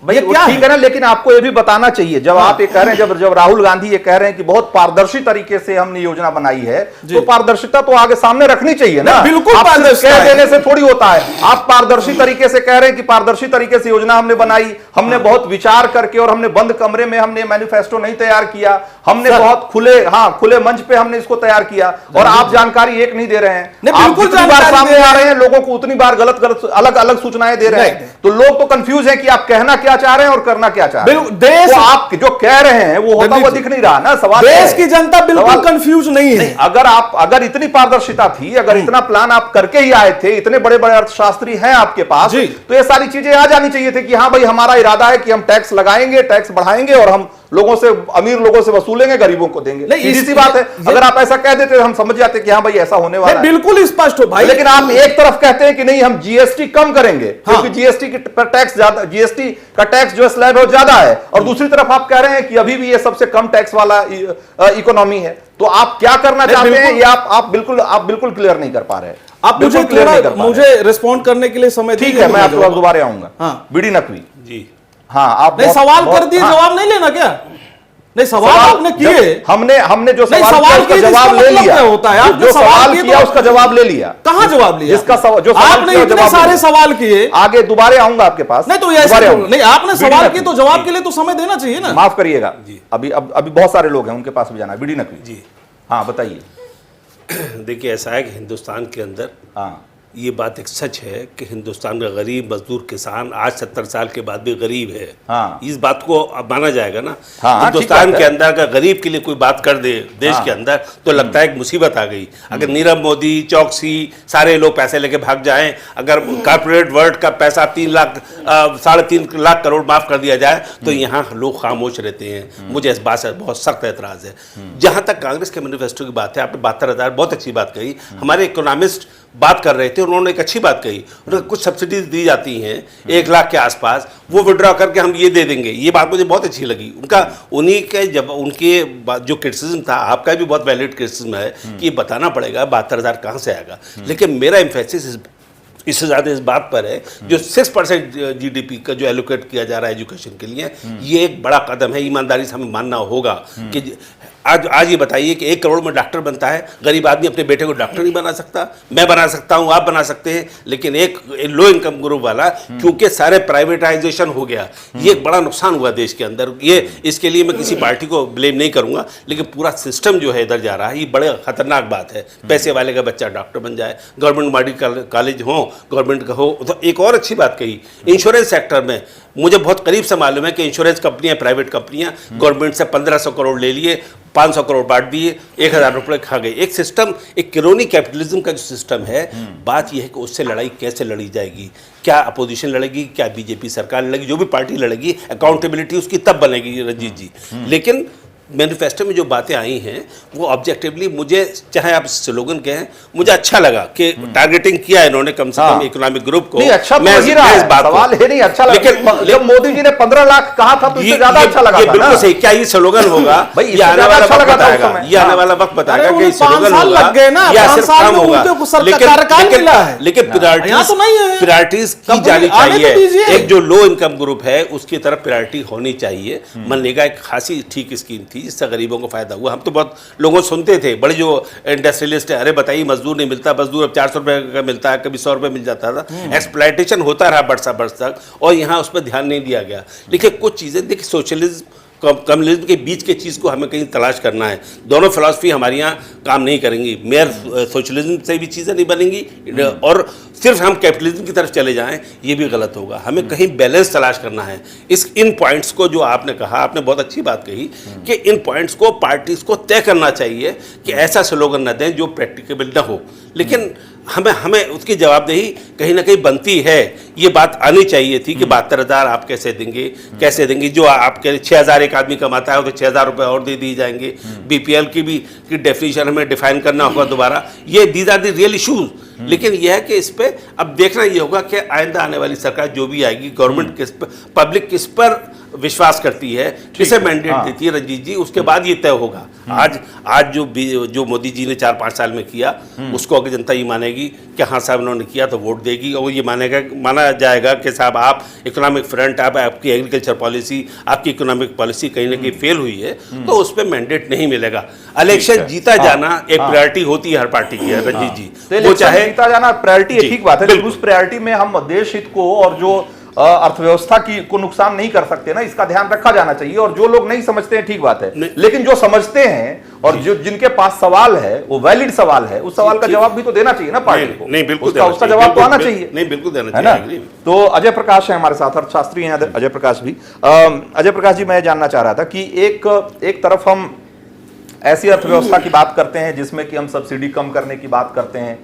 भाई ठीक है ना, लेकिन आपको यह भी बताना चाहिए, जब आप ये कह रहे हैं, जब राहुल गांधी ये कह रहे हैं कि बहुत पारदर्शी तरीके से हमने योजना बनाई है, तो पारदर्शिता तो आगे सामने रखनी चाहिए ना। बिल्कुल पारदर्शी कह देने से थोड़ी होता है। आप पारदर्शी तरीके से कह रहे हैं कि पारदर्शी तरीके से योजना हमने बनाई, हमने बहुत विचार करके, और हमने बंद कमरे में हमने मैनिफेस्टो नहीं तैयार किया, हमने बहुत खुले मंच पे हमने इसको तैयार किया, और आप जानकारी एक नहीं दे रहे हैं। आप जितनी बार सामने आ रहे हैं लोगों को उतनी बार गलत अलग अलग सूचनाएं दे रहे हैं, तो लोग तो कंफ्यूज हैं कि आप कहना क्या चाह रहे हैं और करना क्या चाह रहे हैं। देश तो आप जो कह रहे हैं वो होता हुआ दिख नहीं रहा ना। सवाल देश की जनता बिल्कुल कंफ्यूज नहीं है। अगर इतनी पारदर्शिता थी, अगर इतना प्लान आप करके ही आए थे, इतने बड़े बड़े अर्थशास्त्री हैं आपके पास, तो ये सारी चीजें आ जानी चाहिए थी कि हाँ भाई हमारा इरादा है कि हम टैक्स लगाएंगे, टैक्स बढ़ाएंगे, और हम लोगों से, अमीर लोगों से वसूलेंगे, गरीबों को देंगे। सीधी सी बात है। अगर आप ऐसा कह देते हम समझ जाते कि हाँ भाई ऐसा होने वाला है। बिल्कुल स्पष्ट हो भाई। लेकिन आप एक तरफ कहते हैं कि नहीं हम जीएसटी कम करेंगे, क्योंकि जीएसटी का टैक्स ज्यादा, जीएसटी का टैक्स जो स्लैब है वो ज्यादा है, और दूसरी तरफ आप कह रहे हैं कि अभी भी ये सबसे कम टैक्स वाला इकोनॉमी है। तो आप क्या करना चाहते हैं ये आप बिल्कुल क्लियर नहीं कर पा रहे। आप मुझे रिस्पॉन्ड करने के लिए समय ठीक है, मैं आपको दोबारा आऊंगा। बीडी नकवी जी, हाँ, आप नहीं सवाल कर दिए, जवाब नहीं लेना क्या? नहीं सवाल आपने किए, हमने जो सवाल किया जवाब ले लिया होता है। जो सवाल किया उसका जवाब ले लिया। कहां जवाब लिया? जिसका जो आपने इतने सारे सवाल किए, आगे दोबारा आऊंगा आपके पास। नहीं तो नहीं, आपने सवाल किए तो जवाब के लिए तो समय देना चाहिए ना। माफ करिएगा, अभी बहुत सारे लोग हैं, उनके पास भी जाना है। बीडी नकवी जी, हाँ बताइए। देखिए ऐसा है कि हिंदुस्तान के अंदर ये बात एक सच है कि हिंदुस्तान का गरीब मजदूर किसान आज 70 साल के बाद भी गरीब है। हाँ। इस बात को अब माना जाएगा ना। हाँ, हिंदुस्तान के अंदर अगर गरीब के लिए कोई बात कर दे देश के अंदर तो लगता है एक मुसीबत आ गई। अगर नीरव मोदी, चौकसी, सारे लोग पैसे लेके भाग जाएं, अगर कॉर्पोरेट वर्ल्ड का पैसा 3 लाख 3.5 लाख करोड़ माफ कर दिया जाए तो यहाँ लोग खामोश रहते हैं। मुझे इस बात से बहुत सख्त एतराज है। जहां तक कांग्रेस के मैनिफेस्टो की बात है, आपने 72,000 बहुत अच्छी बात कही। हमारे इकोनॉमिस्ट बात कर रहे थे, उन्होंने एक अच्छी बात कही, उन्हें कुछ सब्सिडीज दी जाती हैं 1 लाख के आसपास, वो विड्रॉ करके हम ये दे देंगे। ये बात मुझे बहुत अच्छी लगी उनका। उन्हीं के जब उनके जो क्रिटिसिज्म था, आपका भी बहुत वैलिड क्रिटिसिज्म है कि ये बताना पड़ेगा 72,000 कहाँ से आएगा। लेकिन मेरा एम्फेसिस इससे ज़्यादा इस बात पर है जो 6% जीडीपी का जो एलोकेट किया जा रहा है एजुकेशन के लिए, ये एक बड़ा कदम है। ईमानदारी से हमें मानना होगा कि आज ये बताइए कि 1 करोड़ में डॉक्टर बनता है, गरीब आदमी अपने बेटे को डॉक्टर नहीं बना सकता। मैं बना सकता हूँ, आप बना सकते हैं, लेकिन एक लो इनकम ग्रुप वाला, क्योंकि सारे प्राइवेटाइजेशन हो गया, ये एक बड़ा नुकसान हुआ देश के अंदर। ये इसके लिए मैं किसी पार्टी को ब्लेम नहीं करूँगा, लेकिन पूरा सिस्टम जो है इधर जा रहा है, ये बड़े खतरनाक बात है। पैसे वाले का बच्चा डॉक्टर बन जाए, गवर्नमेंट मेडिकल कॉलेज हो, गवर्नमेंट का हो। तो एक और अच्छी बात कही, इंश्योरेंस सेक्टर में मुझे बहुत करीब से मालूम है कि इंश्योरेंस कंपनियां, प्राइवेट कंपनियां गवर्नमेंट से 1500 करोड़ ले लिए, 500 करोड़ बांट दिए, 1000 रुपये खा गए। एक सिस्टम, एक क्रोनी कैपिटलिज्म का जो सिस्टम है, बात यह है कि उससे लड़ाई कैसे लड़ी जाएगी। क्या अपोजिशन लड़ेगी, क्या बीजेपी सरकार लड़ेगी, जो भी पार्टी लड़ेगी, अकाउंटेबिलिटी उसकी तब बनेगी रंजीत जी। लेकिन मैनिफेस्टो में जो बातें आई हैं वो ऑब्जेक्टिवली, मुझे चाहे आप स्लोगन कहें, मुझे अच्छा लगा कि टारगेटिंग किया है इन्होंने कम से कम इकोनॉमिक ग्रुप को। नहीं, अच्छा मैं इस बात सवाल है नहीं, अच्छा लगा। लेकिन जब मोदी जी ने 15 लाख कहा था तो इससे ज्यादा अच्छा लगा। ये बिल्कुल सही। क्या ये स्लोगन होगा? ये आने वाला वक्त बताएगा, ये आने वाला वक्त बताएगा कि स्लोगन होगा या सिर्फ काम होगा। लेकिन प्रायोरिटीज की जानी चाहिए। एक जो लो इनकम ग्रुप है उसकी तरफ प्रायोरिटी होनी चाहिए। मनरेगा एक खासी ठीक स्कीम थी जिससे गरीबों को फायदा हुआ। हम तो बहुत लोगों सुनते थे, बड़े जो इंडस्ट्रियलिस्ट है, अरे बताइए मजदूर नहीं मिलता, मजदूर अब 400 रुपये का मिलता है, कभी 100 रुपये मिल जाता था। एक्सप्लॉयटेशन होता रहा बरस तक, और यहाँ उस पर ध्यान नहीं दिया गया। लेकिन कुछ चीज़ें देखिए, सोशलिज्म कम्युनिज्म के बीच के चीज़ को हमें कहीं तलाश करना है। दोनों फिलॉसफी हमारे यहाँ काम नहीं करेंगी। मेयर सोशलिज्म से भी चीज़ें नहीं बनेंगी और सिर्फ हम कैपिटलिज्म की तरफ चले जाएं, ये भी गलत होगा। हमें कहीं बैलेंस तलाश करना है। इन पॉइंट्स को जो आपने कहा, आपने बहुत अच्छी बात कही कि इन पॉइंट्स को पार्टीज को तय करना चाहिए कि ऐसा स्लोगन न दें जो प्रैक्टिकेबल न हो, लेकिन हमें उसकी जवाबदेही कहीं ना कहीं बनती है। ये बात आनी चाहिए थी कि 72,000 आप कैसे देंगे, जो आपके 6,000 एक आदमी कमाता है तो 6,000 रुपये और दे दिए जाएंगे। बीपीएल की डेफिनेशन हमें डिफाइन करना होगा दोबारा। ये these are the real issues. लेकिन यह है कि इस पे अब देखना ये होगा कि आइंदा आने वाली सरकार जो भी आएगी, गवर्नमेंट पब्लिक किस पर विश्वास करती है, किसे मैंडेट देती है, रंजीत जी, उसके बाद ये तय होगा। आज जो मोदी जी ने 4-5 साल में किया, उसको अगर जनता ये मानेगी कि हाँ साहब उन्होंने किया तो वोट देगी, और ये माना जाएगा कि साहब आप इकोनॉमिक फ्रंट, आपकी एग्रीकल्चर पॉलिसी, आपकी इकोनॉमिक पॉलिसी कहीं ना कहीं फेल हुई है, तो उस पर मैंडेट नहीं मिलेगा। इलेक्शन जीता जाना एक प्रायोरिटी होती है हर पार्टी की, रंजीत जी, वो चाहे जीता जाना प्रायोरिटी है, ठीक बात है, लेकिन उस प्रायोरिटी में हम देश हित को और जो अर्थव्यवस्था को नुकसान नहीं कर सकते ना, इसका ध्यान रखा जाना चाहिए। और जो लोग नहीं समझते हैं, ठीक बात है, लेकिन जो समझते हैं और जो जिनके पास सवाल है, वो वैलिड सवाल है, उस सवाल का जवाब भी तो देना चाहिए ना पार्टी को। नहीं, बिल्कुल उसका जवाब तो आना चाहिए। नहीं, बिल्कुल देना चाहिए। तो अजय प्रकाश है हमारे साथ, अर्थशास्त्री हैं अजय प्रकाश भी। अजय प्रकाश जी, मैं जानना चाह रहा था कि एक तरफ हम ऐसी अर्थव्यवस्था की बात करते हैं जिसमें कि हम सब्सिडी कम करने की बात करते हैं,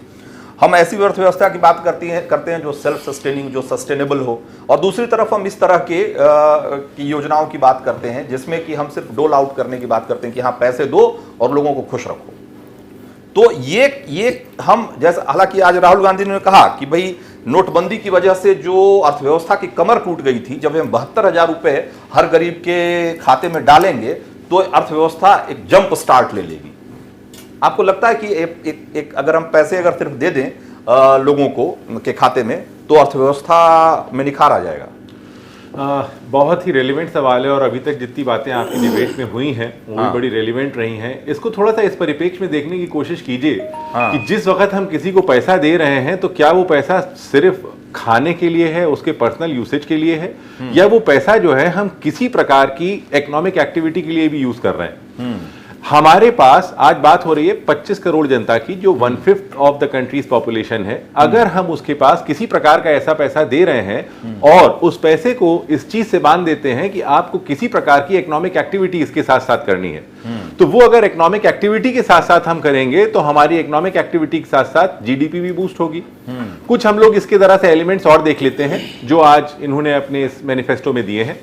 हम ऐसी अर्थव्यवस्था की बात करते हैं जो सेल्फ सस्टेनिंग, जो सस्टेनेबल हो, और दूसरी तरफ हम इस तरह की योजनाओं की बात करते हैं जिसमें कि हम सिर्फ डोल आउट करने की बात करते हैं कि हाँ पैसे दो और लोगों को खुश रखो। तो ये हम, जैसा हालांकि आज राहुल गांधी ने कहा कि भाई नोटबंदी की वजह से जो अर्थव्यवस्था की कमर टूट गई थी, जब हम 72,000 रुपए हर गरीब के खाते में डालेंगे तो अर्थव्यवस्था एक जंप स्टार्ट ले लेगी। आपको लगता है कि एक अगर हम पैसे अगर सिर्फ दे दें लोगों को के खाते में तो अर्थव्यवस्था में निखार आ जाएगा? बहुत ही रेलिवेंट सवाल है, और अभी तक जितनी बातें आपकी डिबेट में हुई हैं वो भी बड़ी रेलिवेंट रही हैं। इसको थोड़ा सा इस परिप्रेक्ष्य में देखने की कोशिश कीजिए कि जिस वक्त हम किसी को पैसा दे रहे हैं तो क्या वो पैसा सिर्फ खाने के लिए है, उसके पर्सनल यूसेज के लिए है, या वो पैसा जो है हम किसी प्रकार की इकोनॉमिक एक्टिविटी के लिए भी यूज कर रहे हैं। हमारे पास आज बात हो रही है 25 करोड़ जनता की, जो 1/5 ऑफ द कंट्रीज पॉपुलेशन है। अगर हम उसके पास किसी प्रकार का ऐसा पैसा दे रहे हैं और उस पैसे को इस चीज से बांध देते हैं कि आपको किसी प्रकार की इकोनॉमिक एक्टिविटी इसके साथ साथ करनी है, तो वो अगर इकोनॉमिक एक्टिविटी के साथ साथ हम करेंगे तो हमारी इकोनॉमिक एक्टिविटी के साथ साथ जीडीपी भी बूस्ट होगी। कुछ हम लोग इसके तरह से एलिमेंट्स और देख लेते हैं जो आज इन्होंने अपने इस मैनिफेस्टो में दिए हैं।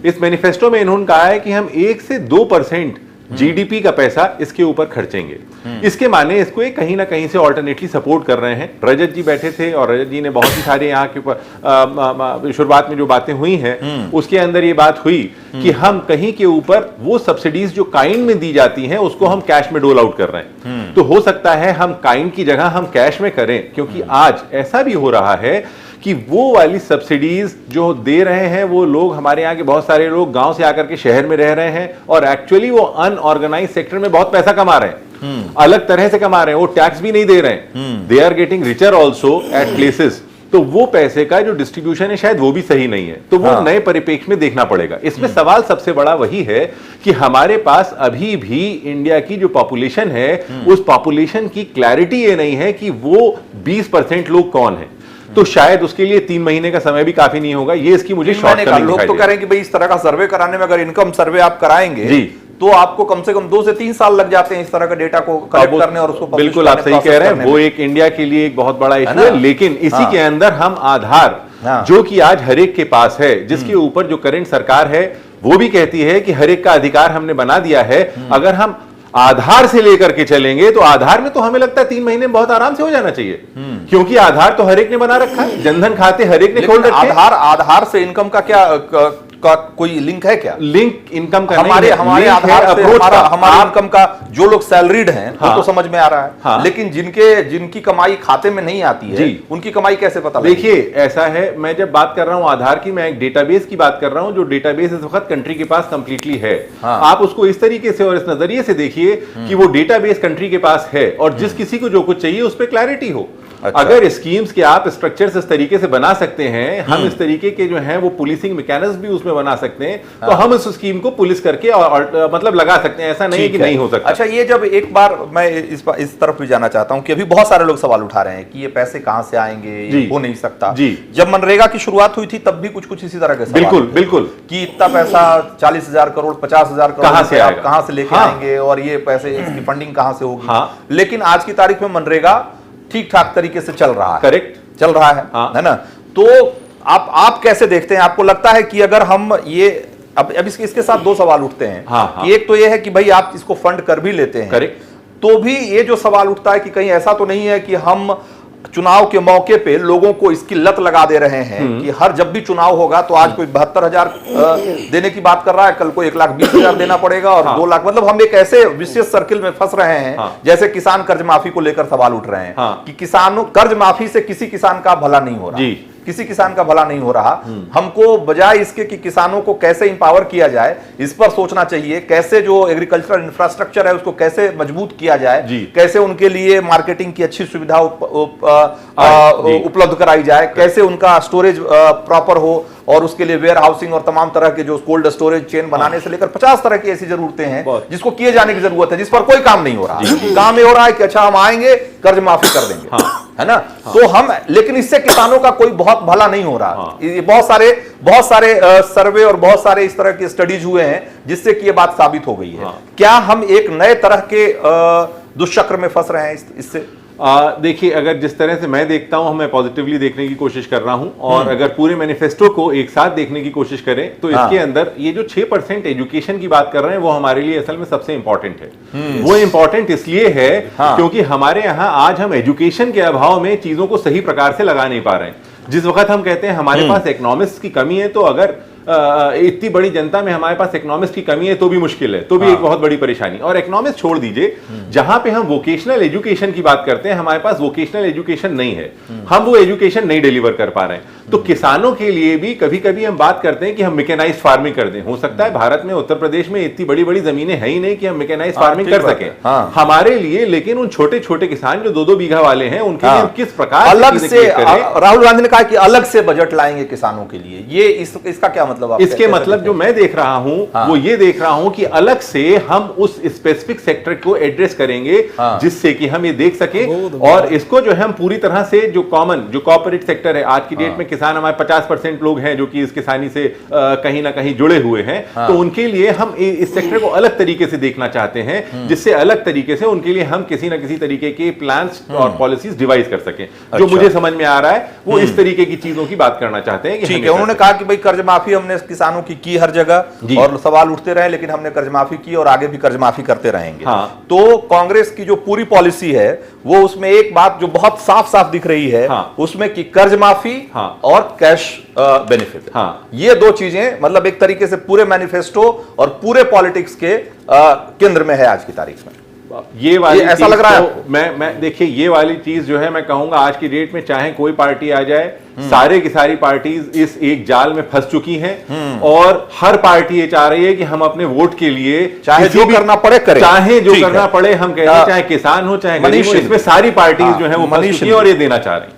इस मैनिफेस्टो में इन्होंने कहा है कि हम 1 से 2% जीडीपी का पैसा इसके ऊपर खर्चेंगे। इसके माने इसको एक कहीं ना कहीं से ऑल्टरनेटली सपोर्ट कर रहे हैं। रजत जी बैठे थे और रजत जी ने बहुत ही सारे यहाँ के शुरुआत में जो बातें हुई हैं उसके अंदर ये बात हुई कि हम कहीं के ऊपर वो सब्सिडीज जो काइंड में दी जाती हैं उसको हम कैश में डोल आउट कर रहे हैं। तो हो सकता है हम काइंड की जगह हम कैश में करें, क्योंकि आज ऐसा भी हो रहा है कि वो वाली सब्सिडीज जो दे रहे हैं वो लोग, हमारे यहाँ के बहुत सारे लोग गांव से आकर के शहर में रह रहे हैं और एक्चुअली वो अनऑर्गेनाइज सेक्टर में बहुत पैसा कमा रहे हैं, अलग तरह से कमा रहे हैं, वो टैक्स भी नहीं दे रहे हैं, they are getting richer also at places. तो वो पैसे का जो डिस्ट्रीब्यूशन है शायद वो भी सही नहीं है, तो वो नए परिप्रेक्ष्य में देखना पड़ेगा। इसमें सवाल सबसे बड़ा वही है कि हमारे पास अभी भी इंडिया की जो पॉपुलेशन है उस पॉपुलेशन की क्लैरिटी ये नहीं है कि वो 20% लोग कौन है। तो शायद उसके लिए 3 महीने का समय भी काफी नहीं होगा। ये इसकी मुझे शॉर्टकमिंग लोग तो कह रहे हैं कि भाई इस तरह का सर्वे कराने में, अगर इनकम सर्वे आप कराएंगे जी, तो आपको कम से कम 2 से 3 साल लग जाते हैं इस तरह का डेटा को कलेक्ट करने और उसको बिल्कुल आप सही कह रहे हैं, वो एक इंडिया के लिए एक बहुत बड़ा इशू है। लेकिन इसी के अंदर हम आधार जो कि आज हर एक के पास है, जिसके ऊपर जो करंट सरकार है वो भी कहती है कि हर एक का अधिकार हमने बना दिया है, अगर हम आधार से लेकर के चलेंगे तो आधार में तो हमें लगता है 3 महीने में बहुत आराम से हो जाना चाहिए, क्योंकि आधार तो हर एक ने बना रखा है, जनधन खाते हर एक ने खोल रखे। आधार से इनकम का क्या का कोई लिंक है क्या? लिंक इनकम का हमारे आधार से हमारे इनकम का, जो लोग सैलरीड हैं वो तो समझ में आ रहा है, लेकिन जिनकी कमाई खाते में नहीं आती है उनकी कमाई कैसे पता लगेगी? देखिए ऐसा है, मैं जब बात कर रहा हूं आधार की, मैं एक डेटाबेस की बात कर रहा हूं, जो डेटाबेस इस वक्त कंट्री के पास कंप्लीटली है। आप उसको इस तरीके से और इस नजरिए से देखिए कि वो डेटाबेस कंट्री के पास है और जिस किसी को जो कुछ चाहिए उस पर क्लैरिटी हो। अच्छा। अगर स्कीम्स के आप स्ट्रक्चर्स इस तरीके से बना सकते हैं, हम इस तरीके के जो हैं वो पुलिसिंग मैकेनिज्म भी उसमें बना सकते हैं, तो हम इस स्कीम को पुलिस करके और मतलब लगा सकते हैं। ऐसा नहीं है कि नहीं हो सकता। अच्छा, ये जब एक बार मैं इस तरफ भी जाना चाहता हूं कि अभी बहुत सारे लोग सवाल उठा रहे हैं कि ये पैसे कहां से आएंगे, ये हो नहीं सकता। जी। जब मनरेगा की शुरुआत हुई थी तब भी कुछ इसी तरह के सवाल बिल्कुल थे बिल्कुल कि इतना पैसा 40,000 करोड़ 50,000 करोड़ कहां से आप आएगा? कहां से लेके हाँ। आएंगे और ये पैसे इसकी फंडिंग कहां से होगी। हाँ। लेकिन आज की तारीख में मनरेगा ठीक ठाक तरीके से चल रहा है। करेक्ट चल रहा है, हाँ। है ना? तो आप कैसे देखते हैं? आपको लगता है कि अगर हम ये अब इसके साथ दो सवाल उठते हैं हाँ। कि एक तो ये है कि भाई आप इसको फंड कर भी लेते हैं, करेक्ट, तो भी ये जो सवाल उठता है कि कहीं ऐसा तो नहीं है कि हम चुनाव के मौके पे लोगों को इसकी लत लगा दे रहे हैं कि हर जब भी चुनाव होगा तो आज कोई 72,000 देने की बात कर रहा है, कल को 1,20,000 देना पड़ेगा और 2 लाख। मतलब हम एक ऐसे विशेष सर्किल में फंस रहे हैं जैसे किसान कर्ज माफी को लेकर सवाल उठ रहे हैं कि किसानों कर्ज माफी से किसी किसान का भला नहीं हो रहा, किसी किसान का भला नहीं हो रहा। हमको बजाय इसके कि किसानों को कैसे इंपावर किया जाए इस पर सोचना चाहिए, कैसे जो एग्रीकल्चरल इंफ्रास्ट्रक्चर है उसको कैसे मजबूत किया जाए, कैसे उनके लिए मार्केटिंग की अच्छी सुविधा उपलब्ध कराई जाए, कैसे उनका स्टोरेज प्रॉपर हो और उसके लिए वेयर हाउसिंग और तमाम तरह के जो कोल्ड स्टोरेज चेन बनाने से लेकर 50 तरह की ऐसी जरूरतें हैं जिसको किए जाने की जरूरत है, जिस पर कोई काम नहीं हो रहा। काम ये हो रहा है कि अच्छा हम आएंगे कर्ज माफी कर देंगे, है ना? तो हम, लेकिन इससे किसानों का कोई बहुत भला नहीं हो रहा। ये बहुत सारे सर्वे और बहुत सारे इस तरह के स्टडीज हुए हैं जिससे कि ये बात साबित हो गई है। क्या हम एक नए तरह के दुष्चक्र में फंस रहे हैं इससे? देखिए, अगर जिस तरह से मैं देखता हूं, मैं पॉजिटिवली देखने की कोशिश कर रहा हूं और अगर पूरे मैनिफेस्टो को एक साथ देखने की कोशिश करें तो इसके अंदर ये जो 6% एजुकेशन की बात कर रहे हैं वो हमारे लिए असल में सबसे इंपॉर्टेंट है। वो इंपॉर्टेंट इसलिए है क्योंकि हमारे यहां आज हम एजुकेशन के अभाव में चीजों को सही प्रकार से लगा नहीं पा रहे हैं। जिस वक्त हम कहते हैं हमारे पास इकोनॉमिक्स की कमी है, तो अगर इतनी बड़ी जनता में हमारे पास इकोनॉमिक्स की कमी है तो भी मुश्किल है, तो भी एक बहुत बड़ी परेशानी। और इकोनॉमिक्स छोड़ दीजिए, जहां पे हम वोकेशनल एजुकेशन की बात करते हैं हमारे पास वोकेशनल एजुकेशन नहीं है, हम वो एजुकेशन नहीं डिलीवर कर पा रहे हैं। तो किसानों के लिए भी कभी कभी हम बात करते हैं कि हम मैकेनाइज्ड फार्मिंग कर दें। हो सकता है भारत में उत्तर प्रदेश में इतनी बड़ी बड़ी जमीनें है ही नहीं कि हम मैकेनाइज्ड फार्मिंग कर सकें हमारे लिए, लेकिन उन छोटे छोटे किसान जो 2-2 बीघा वाले हैं उनके लिए किस प्रकार अलग से राहुल गांधी ने कहा कि अलग से बजट लाएंगे किसानों के लिए, ये इसका क्या मतलब? इसके मतलब जो मैं देख रहा हूं वो ये देख रहा हूं कि अलग से हम उस स्पेसिफिक सेक्टर को एड्रेस करेंगे जिससे कि हम ये देख सके और इसको जो है हम पूरी तरह से जो कॉर्पोरेट सेक्टर है, आज की डेट में किसान हमारे 50% लोग हैं जो कि इस किसानी से कहीं ना कहीं जुड़े हुए हैं, तो उनके लिए हम इस सेक्टर को अलग तरीके से देखना चाहते हैं जिससे अलग तरीके से उनके लिए हम किसी ना किसी तरीके के प्लान्स और पॉलिसीज डिवाइस कर सकें। जो मुझे समझ में आ रहा है वो इस तरीके की चीजों की बात करना चाहते हैं। ठीक है, उन्होंने कहा कि भाई कर्ज माफी हमने किसानों की हर जगह और सवाल उठते रहे, लेकिन हमने कर्ज माफी की और आगे भी कर्ज माफी करते रहेंगे। तो कांग्रेस की जो पूरी पॉलिसी है वो उसमें एक बात जो बहुत साफ साफ दिख रही है उसमें कि कर्ज माफी और कैश बेनिफिट, ये दो चीजें मतलब एक तरीके से पूरे मैनिफेस्टो और पूरे पॉलिटिक्स के केंद्र में है आज की तारीख में। ये वाली ऐसा लग रहा है तो मैं देखिए, ये वाली चीज जो है मैं कहूंगा आज की डेट में चाहे कोई पार्टी आ जाए, सारे की सारी पार्टीज इस एक जाल में फंस चुकी हैं और हर पार्टी ये चाह रही है कि हम अपने वोट के लिए चाहे जो करना पड़े करें, चाहे जो करना पड़े हम कहते हैं, चाहे किसान हो चाहे गरीब हो, इसमें सारी पार्टीज जो है वो फंस चुकी हैं और ये देना चाह रही हैं।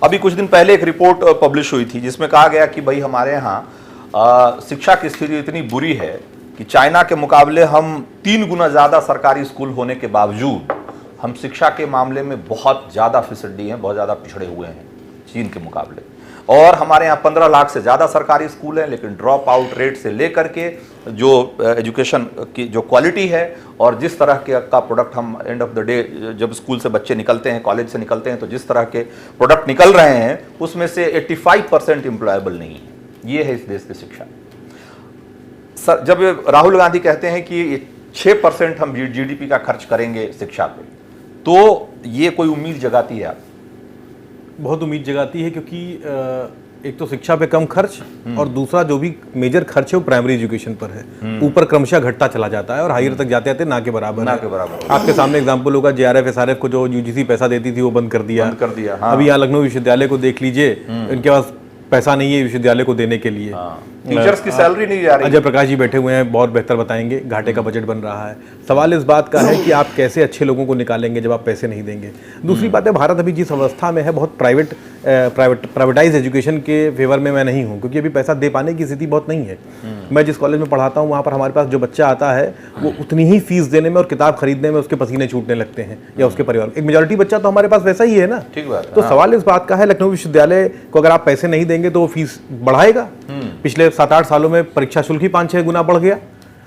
अभी कुछ दिन पहले एक रिपोर्ट पब्लिश हुई थी जिसमें कहा गया कि भाई हमारे यहाँ शिक्षा की स्थिति इतनी बुरी है कि चाइना के मुकाबले हम 3 गुना ज्यादा सरकारी स्कूल होने के बावजूद हम शिक्षा के मामले में बहुत ज्यादा फिसड्डी हैं, बहुत ज्यादा पिछड़े हुए हैं चीन के मुकाबले। और हमारे यहाँ 15 लाख से ज्यादा सरकारी स्कूल हैं, लेकिन ड्रॉप आउट रेट से लेकर के जो एजुकेशन की जो क्वालिटी है और जिस तरह के का प्रोडक्ट हम एंड ऑफ द डे जब स्कूल से बच्चे निकलते हैं, कॉलेज से निकलते हैं, तो जिस तरह के प्रोडक्ट निकल रहे हैं उसमें से 85% एम्प्लॉयबल नहीं है। ये है इस देश की शिक्षा। सर, जब राहुल गांधी कहते हैं कि 6% हम जीडीपी का खर्च करेंगे शिक्षा पे, तो ये कोई उम्मीद जगाती है? आप बहुत उम्मीद जगाती है क्योंकि एक तो शिक्षा पे कम खर्च और दूसरा जो भी मेजर खर्च है वो प्राइमरी एजुकेशन पर है, ऊपर क्रमशः घटता चला जाता है और हायर तक जाते जाते ना के बराबर है। आपके सामने एग्जांपल होगा, जेआरएफ एसआरएफ को जो यूजीसी पैसा देती थी वो बंद कर दिया। हाँ। अभी यहाँ लखनऊ विश्वविद्यालय को देख लीजिए, इनके पास पैसा नहीं है विश्वविद्यालय को देने के लिए। टीचर्स की सैलरी नहीं जा रही। अजय प्रकाश जी बैठे हुए हैं, बहुत बेहतर बताएंगे। घाटे का बजट बन रहा है। सवाल इस बात का है कि आप कैसे अच्छे लोगों को निकालेंगे जब आप पैसे नहीं देंगे। दूसरी बात है, भारत अभी जिस अवस्था में है, बहुत प्राइवेटाइज एजुकेशन के फेवर में मैं नहीं हूँ, क्योंकि अभी पैसा दे पाने की स्थिति बहुत नहीं है। मैं जिस कॉलेज में पढ़ाता हूँ वहाँ पर हमारे पास जो बच्चा आता है वो उतनी ही फीस देने में और किताब खरीदने में उसके पसीने छूटने लगते हैं, या उसके परिवार। एक मेजॉरिटी बच्चा तो हमारे पास वैसा ही है ना। ठीक बात है। तो सवाल इस बात का है, लखनऊ विश्वविद्यालय को अगर आप पैसे नहीं देंगे तो वो फीस बढ़ाएगा। पिछले 7-8 सालों में परीक्षा शुल्क ही 5-6 गुना बढ़ गया।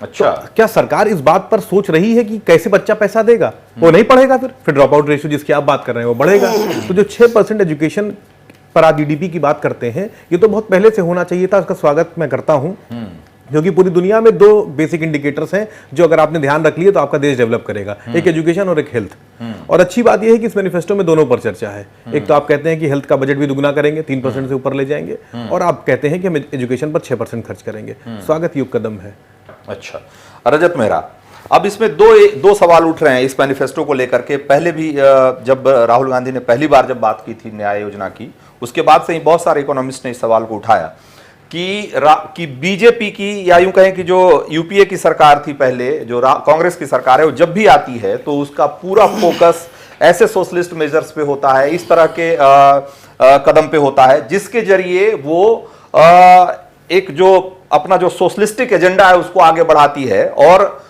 अच्छा, तो क्या सरकार इस बात पर सोच रही है कि कैसे बच्चा पैसा देगा? वो नहीं पढ़ेगा, फिर ड्रॉप आउट रेशियो जिसकी आप बात कर रहे हैं वो बढ़ेगा। तो जो 6% एजुकेशन पर GDP की बात करते हैं, ये तो बहुत पहले से होना चाहिए था। उसका स्वागत मैं करता हूं, क्योंकि पूरी दुनिया में 2 बेसिक इंडिकेटर्स हैं जो अगर आपने ध्यान रख लिए तो आपका देश डेवलप करेगा, एक एजुकेशन और एक हेल्थ। और अच्छी बात यह है कि इस मैनिफेस्टो में दोनों पर चर्चा है। एक तो आप कहते हैं कि हेल्थ का बजट भी दुगना करेंगे, 3% से ऊपर ले जाएंगे, और आप कहते हैं कि हम एजुकेशन पर 6% खर्च करेंगे। स्वागत योग्य कदम है। अच्छा, रजत मेहरा, अब इसमें दो सवाल उठ रहे हैं इस मैनिफेस्टो को लेकर के। पहले भी जब राहुल गांधी ने पहली बार जब बात की थी न्याय योजना की, उसके बाद से ही बहुत सारे इकोनॉमिस्ट ने इस सवाल को उठाया कि बीजेपी की, या यूं कहें कि जो यूपीए की सरकार थी पहले, जो कांग्रेस की सरकार है, वो जब भी आती है तो उसका पूरा फोकस ऐसे सोशलिस्ट मेजर्स पे होता है, इस तरह के कदम पे होता है जिसके जरिए वो एक जो अपना जो सोशलिस्टिक एजेंडा है उसको आगे बढ़ाती है, और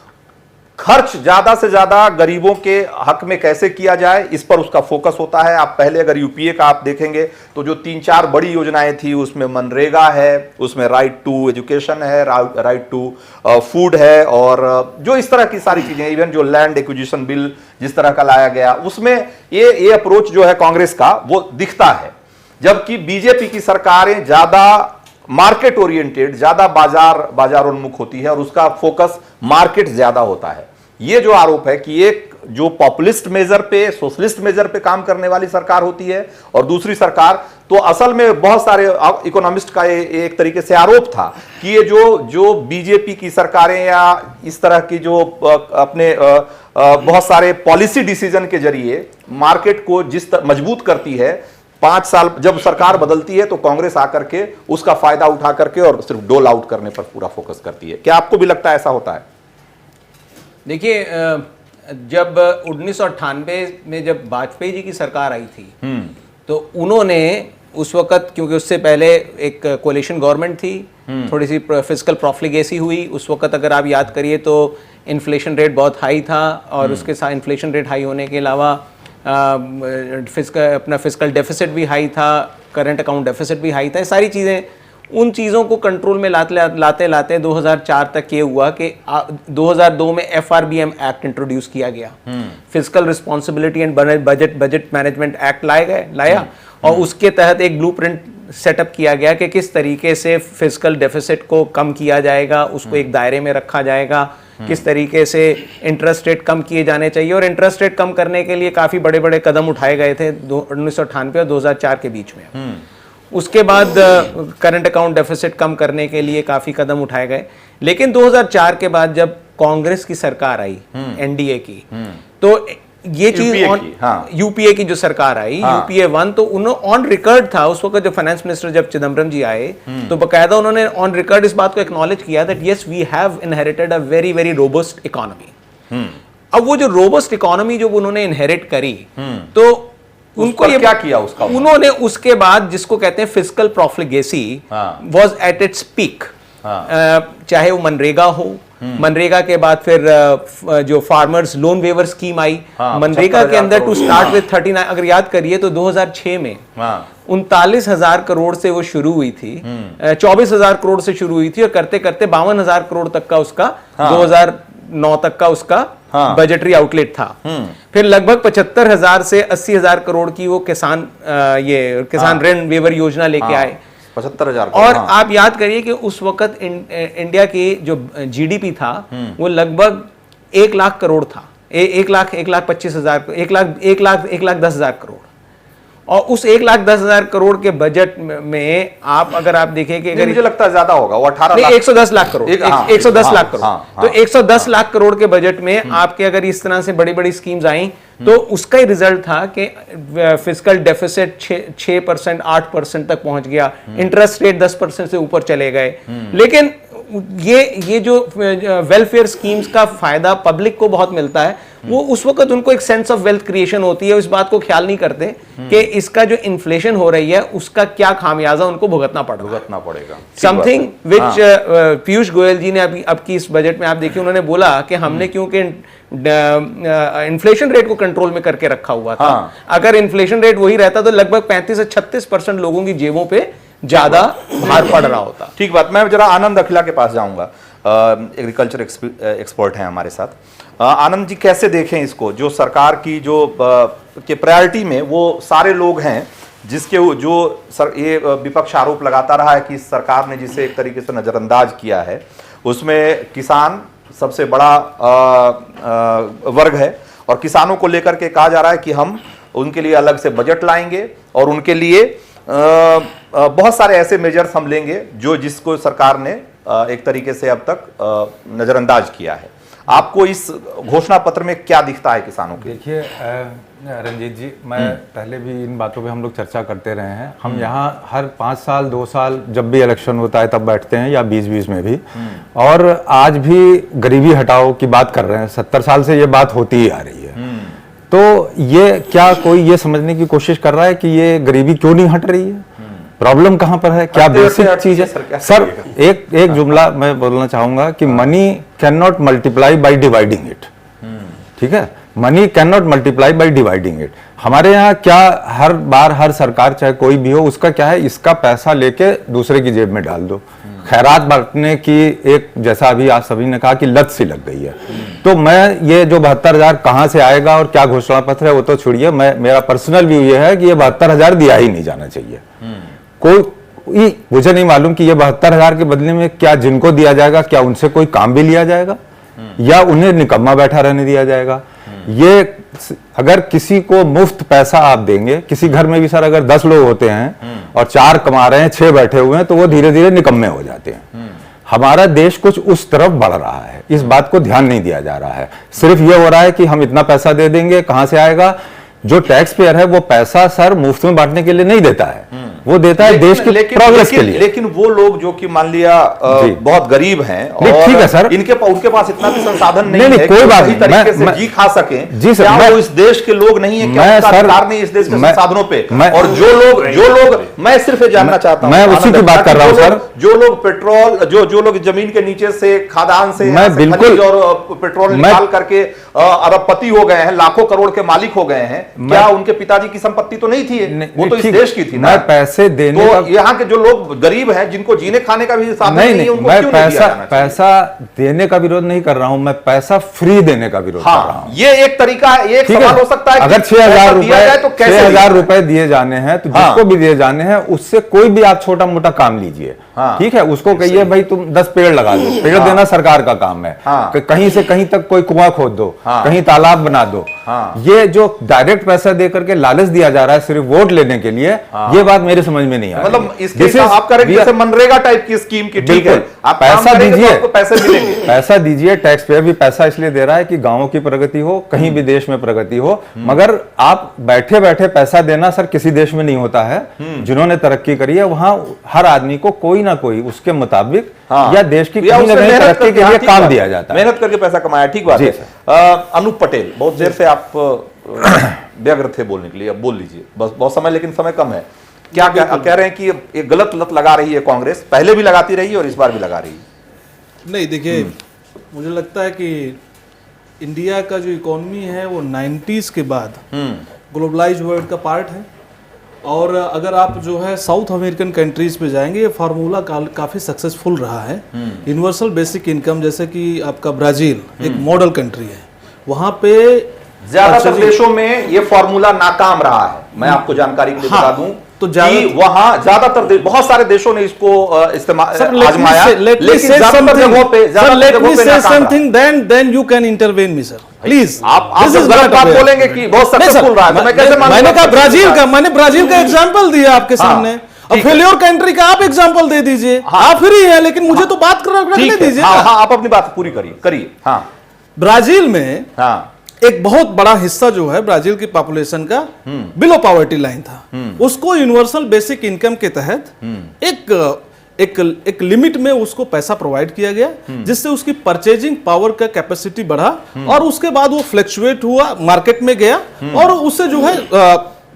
खर्च ज्यादा से ज्यादा गरीबों के हक में कैसे किया जाए इस पर उसका फोकस होता है। आप पहले अगर यूपीए का आप देखेंगे तो जो 3-4 बड़ी योजनाएं थी उसमें मनरेगा है, उसमें राइट टू एजुकेशन है, राइट टू फूड है, और जो इस तरह की सारी चीजें, इवन जो लैंड एक्विजिशन बिल जिस तरह का लाया गया, उसमें ये अप्रोच जो है कांग्रेस का वो दिखता है। जबकि बीजेपी की सरकारें ज्यादा मार्केट ओरिएंटेड, ज्यादा बाजारोन्मुख होती है और उसका फोकस मार्केट ज्यादा होता है। ये जो आरोप है कि एक जो पॉपुलिस्ट मेजर पे, सोशलिस्ट मेजर पे काम करने वाली सरकार होती है और दूसरी सरकार, तो असल में बहुत सारे इकोनॉमिस्ट का एक तरीके से आरोप था कि ये जो बीजेपी की सरकारें या इस तरह की जो अपने बहुत सारे पॉलिसी डिसीजन के जरिए मार्केट को जिस मजबूत करती है, 5 साल जब सरकार बदलती है तो कांग्रेस आकर के उसका फायदा उठा करके और सिर्फ डोल आउट करने पर पूरा फोकस करती है। क्या आपको भी लगता है ऐसा होता है? देखिए, जब 1998 में जब वाजपेयी जी की सरकार आई थी तो उन्होंने उस वक्त, क्योंकि उससे पहले एक कोalition गवर्नमेंट थी, थोड़ी सी फिस्कल प्रॉफिलिगेसी हुई उस वक्त। अगर आप याद करिए तो इन्फ्लेशन रेट बहुत हाई था, और उसके साथ इन्फ्लेशन रेट हाई होने के अलावा अपना फिस्कल डेफिसिट भी हाई था, करंट अकाउंट डेफिसिट भी हाई था। ये सारी चीज़ें, उन चीज़ों को कंट्रोल में लाते लाते 2004 तक ये हुआ कि 2002 में FRBM एक्ट इंट्रोड्यूस किया गया, fiscal responsibility and budget management act लाया, और उसके तहत एक ब्लूप्रिंट सेटअप किया गया कि किस तरीके से फिस्कल डेफिसिट को कम किया जाएगा, उसको एक दायरे में रखा जाएगा, किस तरीके से इंटरेस्ट रेट कम किए जाने चाहिए। और इंटरेस्ट रेट कम करने के लिए काफ़ी बड़े बड़े कदम उठाए गए थे 1998 और 2004 के बीच में। उसके बाद करंट अकाउंट डेफिसिट कम करने के लिए काफ़ी कदम उठाए गए। लेकिन 2004 के बाद जब कांग्रेस की सरकार आई, NDA की, तो ये चीज यूपीए की जो सरकार आई, यूपीए 1, तो उन्होंने ऑन रिकॉर्ड था उस वक्त जब फाइनेंस मिनिस्टर जब चिदम्बरम जी आए, तो बकायदा उन्होंने ऑन रिकॉर्ड इस बात को एक्नॉलेज किया that yes we have inherited a very very robust economy. अब वो जो रोबस्ट इकोनॉमी जो उन्होंने इनहेरिट करी, तो उनको ये क्या किया उसका, उन्होंने उसके बाद जिसको कहते हैं fiscal profligacy was at its peak. चाहे वो मनरेगा हो, मनरेगा के बाद फिर जो फार्मर्स लोन वेवर स्कीम आई, मनरेगा के अंदर टू स्टार्ट विद 39, अगर याद करिए तो 2006 में 39,000 करोड़ से वो शुरू हुई थी, 24,000 करोड़ से शुरू हुई थी, और करते करते 52,000 करोड़ तक का उसका 2009 तक का उसका बजटरी आउटलेट था। फिर लगभग 75,000 से 80,000 करोड़ की वो किसान ऋण वेवर योजना लेके आए, 75,000। और आप याद करिए कि उस वक्त इंडिया की जो GDP था वो लगभग 1 लाख करोड़ था, 1,25,000, 1,10,000 करोड़। और उस 1,10,000 करोड़ के बजट में आप अगर आप देखें कि अगर मुझे लगता है ज्यादा होगा, वो 18 लाख 110 लाख करोड़ 110 लाख करोड़ तो 110 लाख करोड़ के बजट में आपके अगर इस तरह से बड़ी बड़ी स्कीम्स आई तो उसका ही रिजल्ट था कि फिस्कल डेफिसिट 6% 8% तक पहुंच गया, इंटरेस्ट रेट 10% से ऊपर चले गए। लेकिन ये जो वेलफेयर स्कीम्स का फायदा पब्लिक को बहुत मिलता है, वो उस वक्त उनको एक सेंस ऑफ वेल्थ क्रिएशन होती है, इस बात को ख्याल नहीं करते कि इसका जो इन्फ्लेशन हो रही है उसका क्या खामियाजा उनको भुगतना पड़ेगा। समथिंग विच पीयूष गोयल जी ने अभी अब की इस बजट में आप देखिए, उन्होंने बोला कि हमने क्योंकि इन्फ्लेशन रेट को कंट्रोल में करके रखा हुआ था, अगर इन्फ्लेशन रेट वही रहता तो लगभग 35 से 36% लोगों की जेबों पे ज्यादा भार पड़ रहा होता। ठीक बात। मैं जरा आनंद अखिला के पास जाऊंगा, एग्रीकल्चर एक्सपर्ट हैं हमारे साथ। आनंद जी, कैसे देखें इसको, जो सरकार की जो के प्रायोरिटी में वो सारे लोग हैं जिसके जो ये विपक्ष आरोप लगाता रहा है कि सरकार ने जिसे एक तरीके से नजरअंदाज किया है, उसमें किसान सबसे बड़ा वर्ग है और किसानों को लेकर के कहा जा रहा है कि हम उनके लिए अलग से बजट लाएंगे और उनके लिए बहुत सारे ऐसे मेजर्स हम लेंगे जो जिसको सरकार ने एक तरीके से अब तक नजरअंदाज किया है। आपको इस घोषणा पत्र में क्या दिखता है किसानों के? देखिए रंजीत जी, मैं पहले भी इन बातों पे हम लोग चर्चा करते रहे हैं। हम यहाँ हर 5 साल 2 साल जब भी इलेक्शन होता है तब बैठते हैं, या 2020 में भी, और आज भी गरीबी हटाओ की बात कर रहे हैं। 70 साल से ये बात होती ही आ रही है। तो ये क्या कोई ये समझने की कोशिश कर रहा है कि ये गरीबी क्यों नहीं हट रही है, प्रॉब्लम कहां पर है, क्या बेसिक चीज है? सर एक जुमला मैं बोलना चाहूंगा कि money can not multiply by dividing it. ठीक है, money can not multiply by dividing it. हमारे यहाँ क्या हर बार हर सरकार चाहे कोई भी हो, उसका क्या है, इसका पैसा लेके दूसरे की जेब में डाल दो। खैरात बांटने की एक, जैसा अभी आप सभी ने कहा कि लत सी लग गई है। तो मैं ये जो 72,000 कहां से आएगा और क्या घोषणा पत्र है वो तो छोड़िए, मेरा पर्सनल व्यू ये है कि ये 72,000 दिया ही नहीं जाना चाहिए। कोई मुझे नहीं मालूम कि ये 72,000 के बदले में क्या जिनको दिया जाएगा, क्या उनसे कोई काम भी लिया जाएगा या उन्हें निकम्मा बैठा रहने दिया जाएगा। ये अगर किसी को मुफ्त पैसा आप देंगे, किसी घर में भी सर अगर 10 लोग होते हैं और 4 कमा रहे हैं, 6 बैठे हुए हैं, तो वो धीरे धीरे निकम्मे हो जाते हैं। हमारा देश कुछ उस तरफ बढ़ रहा है, इस बात को ध्यान नहीं दिया जा रहा है। सिर्फ ये हो रहा है कि हम इतना पैसा दे देंगे, कहां से आएगा? जो टैक्स पेयर है वो पैसा सर मुफ्त में बांटने के लिए नहीं देता है, वो देता है देश के प्रोग्रेस के लिए। लेकिन वो लोग जो कि मान लिया बहुत गरीब हैं और ठीक है सर, उनके पास इतना भी संसाधन नहीं है कोई बात नहीं, तरीके से जी खा सके। जी सर, क्या वो इस देश के लोग नहीं है? क्या सरकार ने इस देश के संसाधनों पे, और जो लोग मैं सिर्फ ये जानना चाहता हूं, मैं उसी की बात कर रहा हूं सर, जो लोग पेट्रोल जो लोग जमीन के नीचे से खादान से खनिज और पेट्रोल निकाल करके अरबपति हो गए हैं, लाखों करोड़ के मालिक हो गए हैं, क्या उनके पिताजी की संपत्ति तो नहीं थी? वो तो इस देश की थी ना। मैं पैसे देने तो यहाँ के जो लोग गरीब हैं, जिनको जीने खाने का भी साधन नहीं है, उनको मैं क्यों नहीं दिया जाना चाहिए? पैसा देने का विरोध नहीं कर रहा हूं, मैं पैसा फ्री देने का विरोध कर रहा हूं। ये एक तरीका है, एक सवाल हो सकता है। अगर 6,000 रुपए तो 6,000 रुपए दिए जाने हैं तो जिसको भी दिए जाने हैं उससे कोई भी आप छोटा मोटा काम लीजिए। ठीक है, उसको कहिए भाई तुम 10 पेड़ लगा दो, पेड़ देना सरकार का काम है। कहीं से कहीं तक कोई कुआं खोद दो, कहीं तालाब बना दो। ये जो डायरेक्ट पैसा दे करके लालच दिया जा रहा है सिर्फ वोट लेने के लिए, ये बात मेरे समझ में नहीं आ रही। मतलब इसके आप करेंगे जैसे मनरेगा टाइप की स्कीम की, ठीक है, आप पैसा दीजिए, आपको पैसे मिलेंगे। पैसा दीजिए, टैक्स पेयर भी पैसा इसलिए दे रहा है कि गांवों की प्रगति हो, कहीं भी देश में प्रगति हो। मगर आप बैठे बैठे पैसा देना सर किसी देश में नहीं होता है। जिन्होंने तरक्की करी है वहां हर आदमी को कोई ना कोई उसके मुताबिक या देश की कहीं ना कहीं तरक्की के लिए काम दिया जाता है, मेहनत करके पैसा कमाया। ठीक बात है। अनूप पटेल, बहुत देर से आप व्यग्र थे बोलने के लिए, अब बोल लीजिए, बस बहुत समय, लेकिन समय कम है। क्या कह रहे हैं कि ये गलत लत लगा रही है कांग्रेस, पहले भी लगाती रही है और इस बार भी लगा रही है? नहीं, देखिए मुझे लगता है कि इंडिया का जो इकोनॉमी है वो 90s के बाद ग्लोबलाइज वर्ल्ड का पार्ट है। और अगर आप जो है साउथ अमेरिकन कंट्रीज पे जाएंगे, ये फार्मूला काफ़ी सक्सेसफुल रहा है। यूनिवर्सल बेसिक इनकम, जैसे कि आपका ब्राजील एक मॉडल कंट्री है, वहाँ पे ज्यादातर देशों में ये फार्मूला नाकाम रहा है। मैं आपको जानकारी के लिए बता दूं तो वहां ज्यादातर बहुत सारे देशों ने इसको इस्तेमाल आजमाया, लेकिन ज्यादातर जगहों पे then you can intervene me sir. Please आप जब गलत बात बोलेंगे कि बहुत सक्सेसफुल रहा है तो मैं कैसे मानूंगा? मैंने कहा ब्राजील का, मैंने ब्राजील का एग्जांपल दिया आपके सामने। अब फेलियर कंट्री का आप एग्जांपल दे दीजिए। आप फ्री है, लेकिन मुझे तो बात रखने दीजिए। हाँ, आप अपनी बात पूरी करिए। हाँ, ब्राजील में हाँ, एक बहुत बड़ा हिस्सा जो है ब्राजील की पॉपुलेशन का बिलो पॉवर्टी लाइन था। उसको यूनिवर्सल बेसिक इनकम के तहत एक लिमिट में उसको पैसा प्रोवाइड किया गया, जिससे उसकी परचेजिंग पावर का कैपेसिटी बढ़ा और उसके बाद वो फ्लक्चुएट हुआ, मार्केट में गया और उससे जो है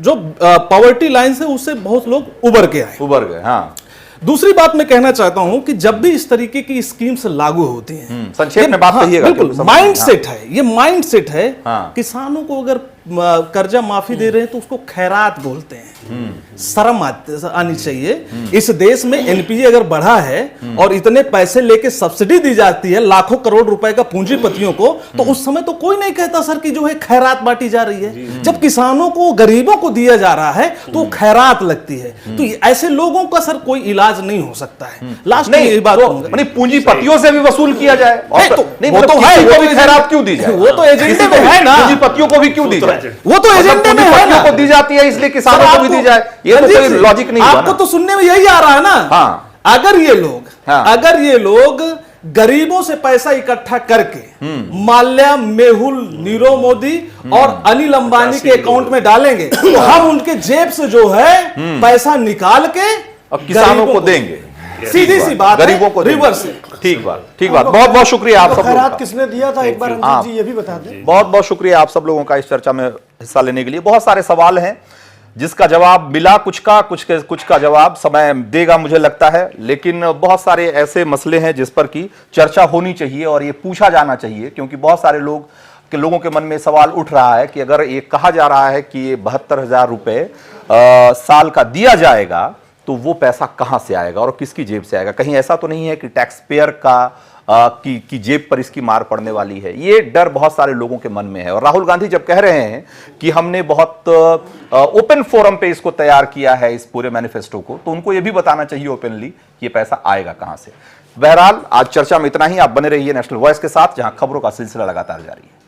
जो पॉवर्टी लाइन से उससे बहुत लोग उबर गए। हाँ। दूसरी बात मैं कहना चाहता हूं कि जब भी इस तरीके की स्कीम्स लागू होती हैं, संक्षेप में बात कहिएगा। बिल्कुल, माइंडसेट है ये, माइंडसेट है। किसानों को अगर कर्जा माफी दे रहे हैं तो उसको खैरात बोलते हैं। शर्म आनी चाहिए। इस देश में एनपीए अगर बढ़ा है और इतने पैसे लेके सब्सिडी दी जाती है लाखों करोड़ रुपए का पूंजीपतियों को, तो उस समय तो कोई नहीं कहता सर कि जो है खैरात बांटी जा रही है। जब किसानों को, गरीबों को दिया जा रहा है तो खैरात लगती है। तो ऐसे लोगों का सर कोई इलाज नहीं हो सकता है। लास्ट में यही बात कहूंगा, पूंजीपतियों से भी वसूल किया जाए। वो तो है, खैरात क्यों दी जाए? वो तो एजेंडे में है ना। पूंजीपतियों को भी क्यों दी जाए? वो तो एजेंडे में है ना। को दी जाती है इसलिए किसानों को भी दी जाए, ये तो कोई लॉजिक नहीं हुआ ना। आपको तो सुनने में यही आ रहा है ना। हाँ। अगर ये लोग गरीबों से पैसा इकट्ठा करके माल्या, मेहुल, नीरव मोदी और अनिल अंबानी के अकाउंट में डालेंगे तो हम उनके जेब से जो है पैसा निकाल के और किसानों को देंगे। सीधी सी बात, गरीबों को रिवर्स। ठीक बात। बहुत बहुत शुक्रिया आप सब लोगों का। किसने दिया था एक बार रंजीत जी ये भी बता दें। बहुत बहुत शुक्रिया आप सब लोगों का इस चर्चा में हिस्सा लेने के लिए। बहुत सारे सवाल हैं जिसका जवाब मिला, कुछ का जवाब समय देगा मुझे लगता है, लेकिन बहुत सारे ऐसे मसले हैं जिस पर की चर्चा होनी चाहिए और ये पूछा जाना चाहिए, क्योंकि बहुत सारे लोगों के मन में सवाल उठ रहा है कि अगर ये कहा जा रहा है कि ये 72,000 रुपए साल का दिया जाएगा तो वो पैसा कहां से आएगा और किसकी जेब से आएगा? कहीं ऐसा तो नहीं है कि टैक्स पेयर की जेब पर इसकी मार पड़ने वाली है? ये डर बहुत सारे लोगों के मन में है। और राहुल गांधी जब कह रहे हैं कि हमने बहुत ओपन फोरम पे इसको तैयार किया है, इस पूरे मैनिफेस्टो को, तो उनको ये भी बताना चाहिए ओपनली कि ये पैसा आएगा कहां से। बहरहाल आज चर्चा में इतना ही। आप बने रहिए नेशनल वॉइस के साथ, जहां खबरों का सिलसिला लगातार जारी है।